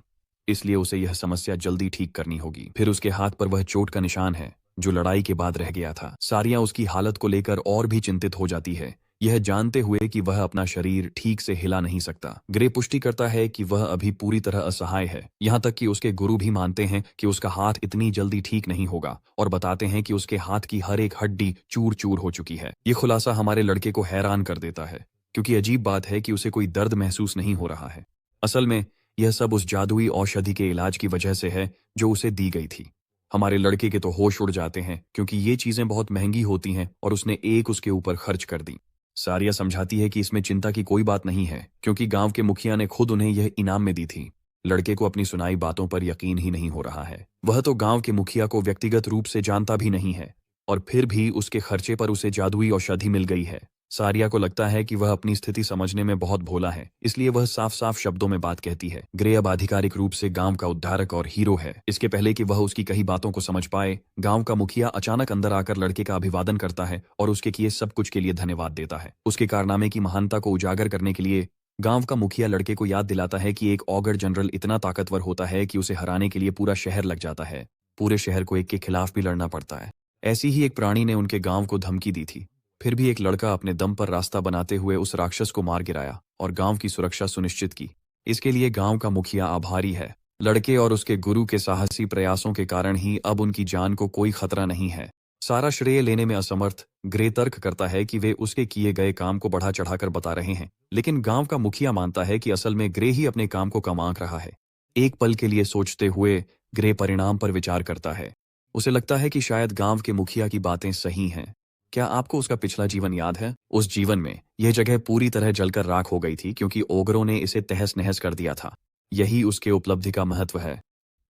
इसलिए उसे यह समस्या जल्दी ठीक करनी होगी। फिर उसके हाथ पर वह चोट का निशान है जो लड़ाई के बाद रह गया था। सारिया उसकी हालत को लेकर और भी चिंतित हो जाती है, यह जानते हुए कि वह अपना शरीर ठीक से हिला नहीं सकता। ग्रे पुष्टि करता है कि वह अभी पूरी तरह असहाय है। यहाँ तक कि उसके गुरु भी मानते हैं कि उसका हाथ इतनी जल्दी ठीक नहीं होगा और बताते हैं कि उसके हाथ की हर एक हड्डी चूर चूर हो चुकी है। ये खुलासा हमारे लड़के को हैरान कर देता है, क्योंकि अजीब बात है कि उसे कोई दर्द महसूस नहीं हो रहा है। असल में यह सब उस जादुई औषधि के इलाज की वजह से है जो उसे दी गई थी। हमारे लड़के के तो होश उड़ जाते हैं क्योंकि ये चीजें बहुत महंगी होती हैं और उसने एक उसके ऊपर खर्च कर दी। सारिया समझाती है कि इसमें चिंता की कोई बात नहीं है क्योंकि गांव के मुखिया ने खुद उन्हें यह इनाम में दी थी। लड़के को अपनी सुनाई बातों पर यकीन ही नहीं हो रहा है। वह तो गांव के मुखिया को व्यक्तिगत रूप से जानता भी नहीं है और फिर भी उसके खर्चे पर उसे जादुई औषधि मिल गई है। सारिया को लगता है कि वह अपनी स्थिति समझने में बहुत भोला है, इसलिए वह साफ साफ शब्दों में बात कहती है। ग्रे अब आधिकारिक रूप से गांव का उद्धारक और हीरो है। इसके पहले कि वह उसकी कही बातों को समझ पाए, गांव का मुखिया अचानक अंदर आकर लड़के का अभिवादन करता है और उसके किए सब कुछ के लिए धन्यवाद देता है। उसके कारनामे की महानता को उजागर करने के लिए गांव का मुखिया लड़के को याद दिलाता है कि एक ऑगर जनरल इतना ताकतवर होता है कि उसे हराने के लिए पूरा शहर लग जाता है। पूरे शहर को एक के खिलाफ भी लड़ना पड़ता है। ऐसी ही एक प्राणी ने उनके गांव को धमकी दी थी। फिर भी एक लड़का अपने दम पर रास्ता बनाते हुए उस राक्षस को मार गिराया और गांव की सुरक्षा सुनिश्चित की। इसके लिए गांव का मुखिया आभारी है। लड़के और उसके गुरु के साहसी प्रयासों के कारण ही अब उनकी जान को कोई खतरा नहीं है। सारा श्रेय लेने में असमर्थ ग्रे तर्क करता है कि वे उसके किए गए काम को बढ़ा चढ़ाकर बता रहे हैं, लेकिन गांव का मुखिया मानता है कि असल में ग्रे ही अपने काम को कम आंक रहा है। एक पल के लिए सोचते हुए ग्रे परिणाम पर विचार करता है। उसे लगता है कि शायद गांव के मुखिया की बातें सही हैं। क्या आपको उसका पिछला जीवन याद है? उस जीवन में यह जगह पूरी तरह जलकर राख हो गई थी क्योंकि ओगरों ने इसे तहस नहस कर दिया था। यही उसके उपलब्धि का महत्व है।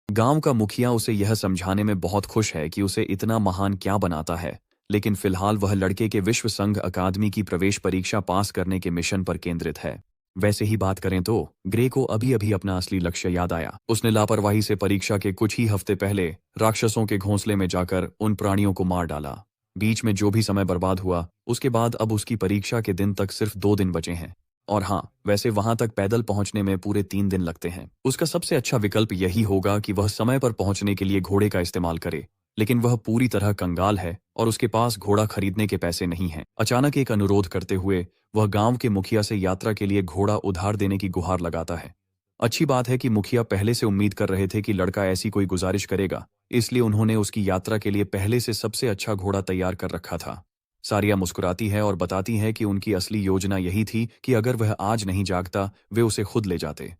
गांव का मुखिया उसे यह समझाने में बहुत खुश है कि उसे इतना महान क्या बनाता है, लेकिन फिलहाल वह लड़के के विश्व संघ अकादमी की प्रवेश परीक्षा पास करने के मिशन पर केंद्रित है। वैसे ही बात करें तो ग्रे को अभी अभी अपना असली लक्ष्य याद आया। उसने लापरवाही से परीक्षा के कुछ ही हफ्ते पहले राक्षसों के घोंसले में जाकर उन प्राणियों को मार डाला। बीच में जो भी समय बर्बाद हुआ, उसके बाद अब उसकी परीक्षा के दिन तक सिर्फ 2 दिन बचे हैं। और हाँ, वैसे वहां तक पैदल पहुंचने में पूरे 3 दिन लगते हैं। उसका सबसे अच्छा विकल्प यही होगा कि वह समय पर पहुंचने के लिए घोड़े का इस्तेमाल करे, लेकिन वह पूरी तरह कंगाल है और उसके पास घोड़ा खरीदने के पैसे नहीं हैं। अचानक एक अनुरोध करते हुए वह गांव के मुखिया से यात्रा के लिए घोड़ा उधार देने की गुहार लगाता है। अच्छी बात है कि मुखिया पहले से उम्मीद कर रहे थे कि लड़का ऐसी कोई गुजारिश करेगा, इसलिए उन्होंने उसकी यात्रा के लिए पहले से सबसे अच्छा घोड़ा तैयार कर रखा था। सारिया मुस्कुराती है और बताती है कि उनकी असली योजना यही थी कि अगर वह आज नहीं जागता, वे उसे खुद ले जाते।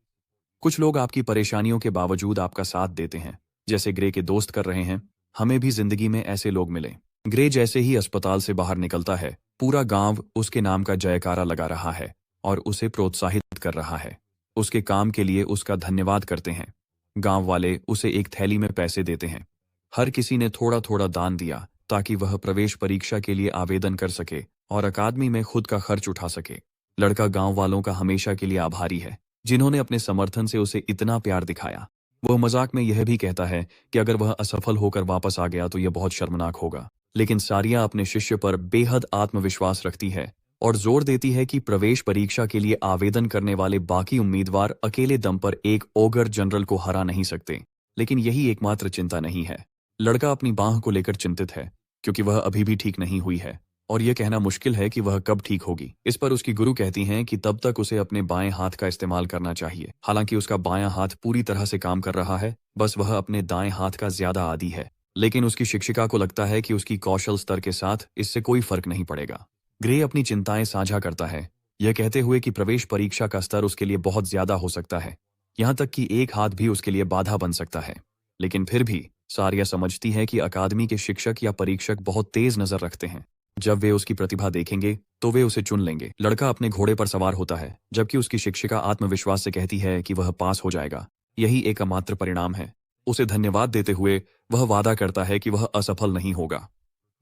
कुछ लोग आपकी परेशानियों के बावजूद आपका साथ देते हैं, जैसे ग्रे के दोस्त कर रहे हैं। हमें भी जिंदगी में ऐसे लोग मिले। ग्रे जैसे ही अस्पताल से बाहर निकलता है, पूरा गांव उसके नाम का जयकारा लगा रहा है और उसे प्रोत्साहित कर रहा है। उसके काम के लिए उसका धन्यवाद करते हैं। गांव वाले उसे एक थैली में पैसे देते हैं। हर किसी ने थोड़ा थोड़ा दान दिया ताकि वह प्रवेश परीक्षा के लिए आवेदन कर सके और अकादमी में खुद का खर्च उठा सके। लड़का गांव वालों का हमेशा के लिए आभारी है, जिन्होंने अपने समर्थन से उसे इतना प्यार दिखाया। वह मजाक में यह भी कहता है कि अगर वह असफल होकर वापस आ गया तो यह बहुत शर्मनाक होगा, लेकिन सारिया अपने शिष्य पर बेहद आत्मविश्वास रखती है और जोर देती है कि प्रवेश परीक्षा के लिए आवेदन करने वाले बाकी उम्मीदवार अकेले दम पर एक ओगर जनरल को हरा नहीं सकते। लेकिन यही एकमात्र चिंता नहीं है। लड़का अपनी बांह को लेकर चिंतित है क्योंकि वह अभी भी ठीक नहीं हुई है और यह कहना मुश्किल है कि वह कब ठीक होगी। इस पर उसकी गुरु कहती हैं कि तब तक उसे अपने बाएं हाथ का इस्तेमाल करना चाहिए। हालांकि उसका बायां हाथ पूरी तरह से काम कर रहा है, बस वह अपने दाएं हाथ का ज्यादा आदी है। लेकिन उसकी शिक्षिका को लगता है कि उसकी कौशल स्तर के साथ इससे कोई फर्क नहीं पड़ेगा। ग्रे अपनी चिंताएं साझा करता है, यह कहते हुए कि प्रवेश परीक्षा का स्तर उसके लिए बहुत ज्यादा हो सकता है, यहाँ तक कि एक हाथ भी उसके लिए बाधा बन सकता है। लेकिन फिर भी सारिया समझती है कि अकादमी के शिक्षक या परीक्षक बहुत तेज नजर रखते हैं। जब वे उसकी प्रतिभा देखेंगे तो वे उसे चुन लेंगे। लड़का अपने घोड़े पर सवार होता है, जबकि उसकी शिक्षिका आत्मविश्वास से कहती है कि वह पास हो जाएगा। यही एकमात्र परिणाम है। उसे धन्यवाद देते हुए वह वादा करता है कि वह असफल नहीं होगा।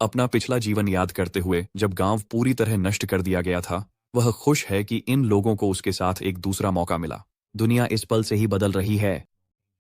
अपना पिछला जीवन याद करते हुए जब गांव पूरी तरह नष्ट कर दिया गया था, वह खुश है कि इन लोगों को उसके साथ एक दूसरा मौका मिला। दुनिया इस पल से ही बदल रही है।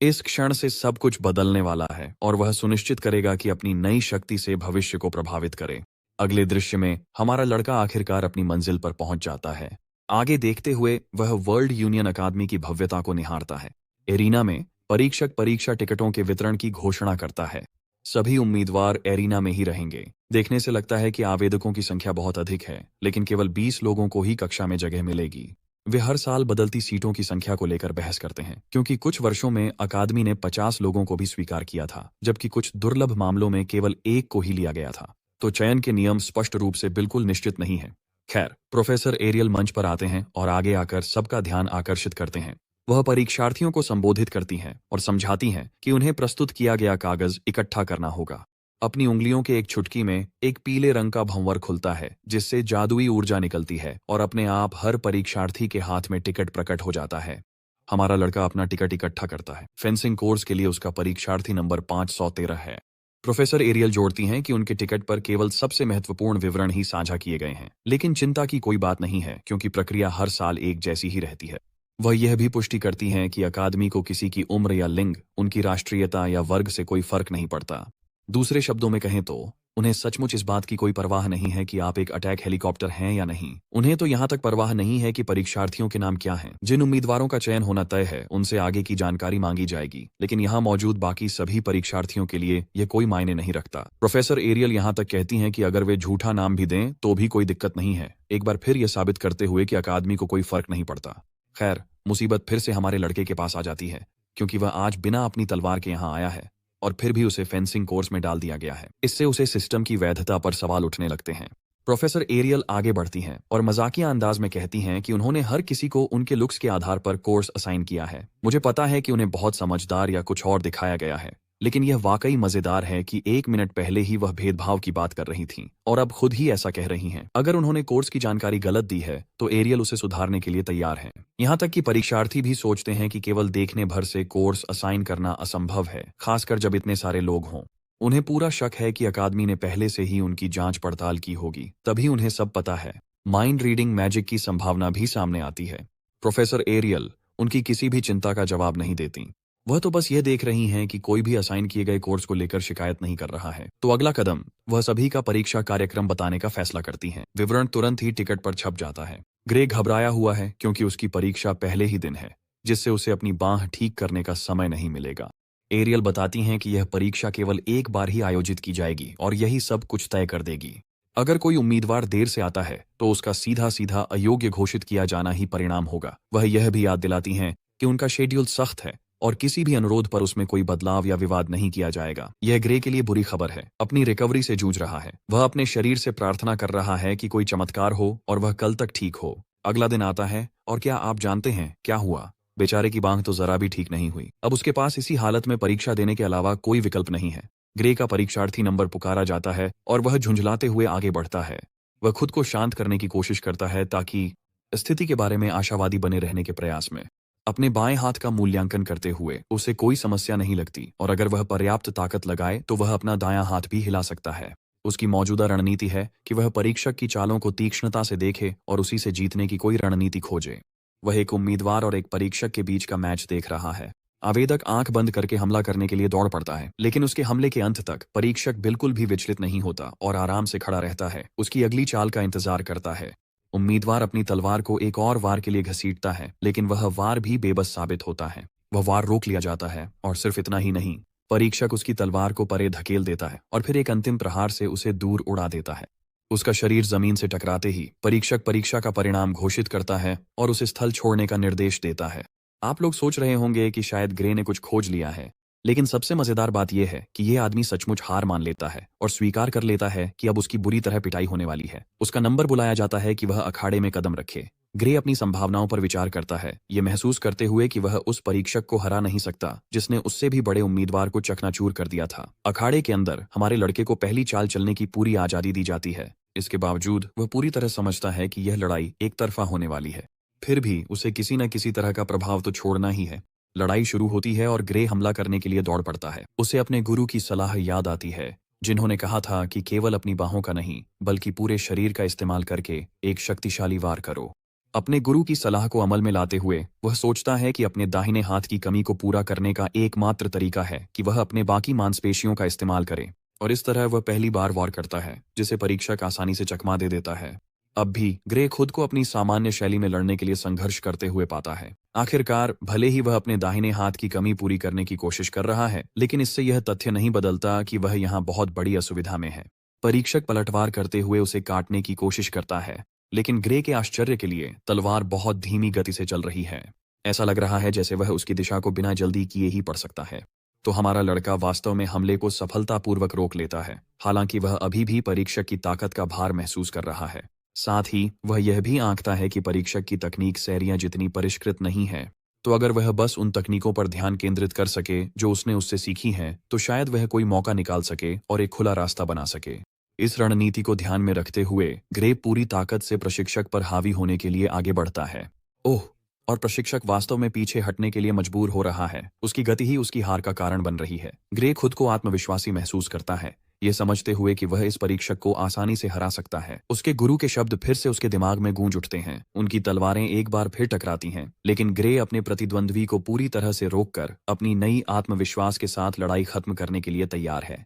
इस क्षण से सब कुछ बदलने वाला है और वह सुनिश्चित करेगा कि अपनी नई शक्ति से भविष्य को प्रभावित करे। अगले दृश्य में हमारा लड़का आखिरकार अपनी मंजिल पर पहुंच जाता है। आगे देखते हुए वह वर्ल्ड यूनियन अकादमी की भव्यता को निहारता है। एरिना में परीक्षक परीक्षा टिकटों के वितरण की घोषणा करता है। सभी उम्मीदवार एरिना में ही रहेंगे। देखने से लगता है कि आवेदकों की संख्या बहुत अधिक है, लेकिन केवल 20 लोगों को ही कक्षा में जगह मिलेगी। वे हर साल बदलती सीटों की संख्या को लेकर बहस करते हैं, क्योंकि कुछ वर्षों में अकादमी ने 50 लोगों को भी स्वीकार किया था, जबकि कुछ दुर्लभ मामलों में केवल 1 को ही लिया गया था। तो चयन के नियम स्पष्ट रूप से बिल्कुल निश्चित नहीं है। खैर, प्रोफेसर एरियल मंच पर आते हैं और आगे आकर सबका ध्यान आकर्षित करते हैं। वह परीक्षार्थियों को संबोधित करती हैं और समझाती हैं कि उन्हें प्रस्तुत किया गया कागज इकट्ठा करना होगा। अपनी उंगलियों के एक छुटकी में एक पीले रंग का भंवर खुलता है जिससे जादुई ऊर्जा निकलती है और अपने आप हर परीक्षार्थी के हाथ में टिकट प्रकट हो जाता है। हमारा लड़का अपना टिकट इकट्ठा करता है। फेंसिंग कोर्स के लिए उसका परीक्षार्थी नंबर 513 है। प्रोफेसर एरियल जोड़ती हैं कि उनके टिकट पर केवल सबसे महत्वपूर्ण विवरण ही साझा किए गए हैं, लेकिन चिंता की कोई बात नहीं है क्योंकि प्रक्रिया हर साल एक जैसी ही रहती है। वह यह भी पुष्टि करती हैं कि अकादमी को किसी की उम्र या लिंग, उनकी राष्ट्रीयता या वर्ग से कोई फर्क नहीं पड़ता। दूसरे शब्दों में कहें तो उन्हें सचमुच इस बात की कोई परवाह नहीं है कि आप एक अटैक हेलीकॉप्टर हैं या नहीं। उन्हें तो यहाँ तक परवाह नहीं है कि परीक्षार्थियों के नाम क्या हैं। जिन उम्मीदवारों का चयन होना तय है उनसे आगे की जानकारी मांगी जाएगी, लेकिन यहाँ मौजूद बाकी सभी परीक्षार्थियों के लिए यह कोई मायने नहीं रखता। प्रोफेसर एरियल यहाँ तक कहती हैं कि अगर वे झूठा नाम भी दें तो भी कोई दिक्कत नहीं है, एक बार फिर यह साबित करते हुए कि अकादमी को कोई फर्क नहीं पड़ता। खैर, मुसीबत फिर से हमारे लड़के के पास आ जाती है क्योंकि वह आज बिना अपनी तलवार के यहाँ आया है और फिर भी उसे फेंसिंग कोर्स में डाल दिया गया है। इससे उसे सिस्टम की वैधता पर सवाल उठने लगते हैं। प्रोफेसर एरियल आगे बढ़ती हैं और मजाकिया अंदाज में कहती हैं कि उन्होंने हर किसी को उनके लुक्स के आधार पर कोर्स असाइन किया है। मुझे पता है कि उन्हें बहुत समझदार या कुछ और दिखाया गया है, लेकिन यह वाकई मजेदार है कि 1 मिनट पहले ही वह भेदभाव की बात कर रही थीं और अब खुद ही ऐसा कह रही हैं। अगर उन्होंने कोर्स की जानकारी गलत दी है तो एरियल उसे सुधारने के लिए तैयार हैं। यहाँ तक कि परीक्षार्थी भी सोचते हैं कि केवल देखने भर से कोर्स असाइन करना असंभव है, खासकर जब इतने सारे लोग हों। उन्हें पूरा शक है कि अकादमी ने पहले से ही उनकी जांच पड़ताल की होगी, तभी उन्हें सब पता है। माइंड रीडिंग मैजिक की संभावना भी सामने आती है। प्रोफेसर एरियल उनकी किसी भी चिंता का जवाब नहीं देती। वह तो बस यह देख रही हैं कि कोई भी असाइन किए गए कोर्स को लेकर शिकायत नहीं कर रहा है। तो अगला कदम वह सभी का परीक्षा कार्यक्रम बताने का फैसला करती हैं। विवरण तुरंत ही टिकट पर छप जाता है। ग्रे घबराया हुआ है क्योंकि उसकी परीक्षा पहले ही दिन है, जिससे उसे अपनी बांह ठीक करने का समय नहीं मिलेगा। एरियल बताती हैं कि यह परीक्षा केवल एक बार ही आयोजित की जाएगी और यही सब कुछ तय कर देगी। अगर कोई उम्मीदवार देर से आता है तो उसका सीधा सीधा अयोग्य घोषित किया जाना ही परिणाम होगा। वह यह भी याद दिलाती हैं कि उनका शेड्यूल सख्त है और किसी भी अनुरोध पर उसमें कोई बदलाव या विवाद नहीं किया जाएगा। यह ग्रे के लिए बुरी खबर है। अपनी रिकवरी से जूझ रहा है। वह अपने शरीर से प्रार्थना कर रहा है कि कोई चमत्कार हो और वह कल तक ठीक हो। अगला दिन आता है और क्या आप जानते हैं क्या हुआ? बेचारे की बांह तो जरा भी ठीक नहीं हुई। अब उसके पास इसी हालत में परीक्षा देने के अलावा कोई विकल्प नहीं है। ग्रे का परीक्षार्थी नंबर पुकारा जाता है और वह झुंझलाते हुए आगे बढ़ता है। वह खुद को शांत करने की कोशिश करता है ताकि स्थिति के बारे में आशावादी बने रहने के प्रयास में। अपने बाएं हाथ का मूल्यांकन करते हुए उसे कोई समस्या नहीं लगती और अगर वह पर्याप्त ताकत लगाए तो वह अपना दायां हाथ भी हिला सकता है। उसकी मौजूदा रणनीति है कि वह परीक्षक की चालों को तीक्ष्णता से देखे और उसी से जीतने की कोई रणनीति खोजे। वह एक उम्मीदवार और एक परीक्षक के बीच का मैच देख रहा है। आवेदक आंख बंद करके हमला करने के लिए दौड़ पड़ता है, लेकिन उसके हमले के अंत तक परीक्षक बिल्कुल भी विचलित नहीं होता और आराम से खड़ा रहता है, उसकी अगली चाल का इंतजार करता है। उम्मीदवार अपनी तलवार को एक और वार के लिए घसीटता है, लेकिन वह वार भी बेबस साबित होता है। वह वार रोक लिया जाता है और सिर्फ इतना ही नहीं, परीक्षक उसकी तलवार को परे धकेल देता है और फिर एक अंतिम प्रहार से उसे दूर उड़ा देता है। उसका शरीर जमीन से टकराते ही परीक्षक परीक्षा का परिणाम घोषित करता है और उसे स्थल छोड़ने का निर्देश देता है। आप लोग सोच रहे होंगे कि शायद ग्रे ने कुछ खोज लिया है, लेकिन सबसे मजेदार बात यह है कि यह आदमी सचमुच हार मान लेता है और स्वीकार कर लेता है कि अब उसकी बुरी तरह पिटाई होने वाली है। उसका नंबर बुलाया जाता है कि वह अखाड़े में कदम रखे। ग्रे अपनी संभावनाओं पर विचार करता है, ये महसूस करते हुए कि वह उस परीक्षक को हरा नहीं सकता जिसने उससे भी बड़े उम्मीदवार को चकनाचूर कर दिया था। अखाड़े के अंदर हमारे लड़के को पहली चाल चलने की पूरी आजादी दी जाती है। इसके बावजूद वह पूरी तरह समझता है कि यह लड़ाई एक तरफा होने वाली है। फिर भी उसे किसी न किसी तरह का प्रभाव तो छोड़ना ही है। लड़ाई शुरू होती है और ग्रे हमला करने के लिए दौड़ पड़ता है। उसे अपने गुरु की सलाह याद आती है, जिन्होंने कहा था कि केवल अपनी बाहों का नहीं बल्कि पूरे शरीर का इस्तेमाल करके एक शक्तिशाली वार करो। अपने गुरु की सलाह को अमल में लाते हुए वह सोचता है कि अपने दाहिने हाथ की कमी को पूरा करने का एकमात्र तरीका है कि वह अपने बाकी मांसपेशियों का इस्तेमाल करे, और इस तरह वह पहली बार वार करता है जिसे परीक्षक आसानी से चकमा दे देता है। अब भी ग्रे खुद को अपनी सामान्य शैली में लड़ने के लिए संघर्ष करते हुए पाता है। आखिरकार भले ही वह अपने दाहिने हाथ की कमी पूरी करने की कोशिश कर रहा है, लेकिन इससे यह तथ्य नहीं बदलता कि वह यहाँ बहुत बड़ी असुविधा में है। परीक्षक पलटवार करते हुए उसे काटने की कोशिश करता है, लेकिन ग्रे के आश्चर्य के लिए तलवार बहुत धीमी गति से चल रही है। ऐसा लग रहा है जैसे वह उसकी दिशा को बिना जल्दी किए ही पड़ सकता है। तो हमारा लड़का वास्तव में हमले को सफलतापूर्वक रोक लेता है, हालांकि वह अभी भी परीक्षक की ताकत का भार महसूस कर रहा है। साथ ही वह यह भी आंकता है कि परीक्षक की तकनीक सैरियां जितनी परिष्कृत नहीं है। तो अगर वह बस उन तकनीकों पर ध्यान केंद्रित कर सके जो उसने उससे सीखी हैं, तो शायद वह कोई मौका निकाल सके और एक खुला रास्ता बना सके। इस रणनीति को ध्यान में रखते हुए ग्रे पूरी ताकत से प्रशिक्षक पर हावी होने के लिए आगे बढ़ता है। ओह, और प्रशिक्षक वास्तव में पीछे हटने के लिए मजबूर हो रहा है। उसकी गति ही उसकी हार का कारण बन रही है। ग्रे खुद को आत्मविश्वासी महसूस करता है, ये समझते हुए कि वह इस परीक्षक को आसानी से हरा सकता है। उसके गुरु के शब्द फिर से उसके दिमाग में गूंज उठते हैं। उनकी तलवारें एक बार फिर टकराती हैं, लेकिन ग्रे अपने प्रतिद्वंद्वी को पूरी तरह से रोककर अपनी नई आत्मविश्वास के साथ लड़ाई खत्म करने के लिए तैयार है।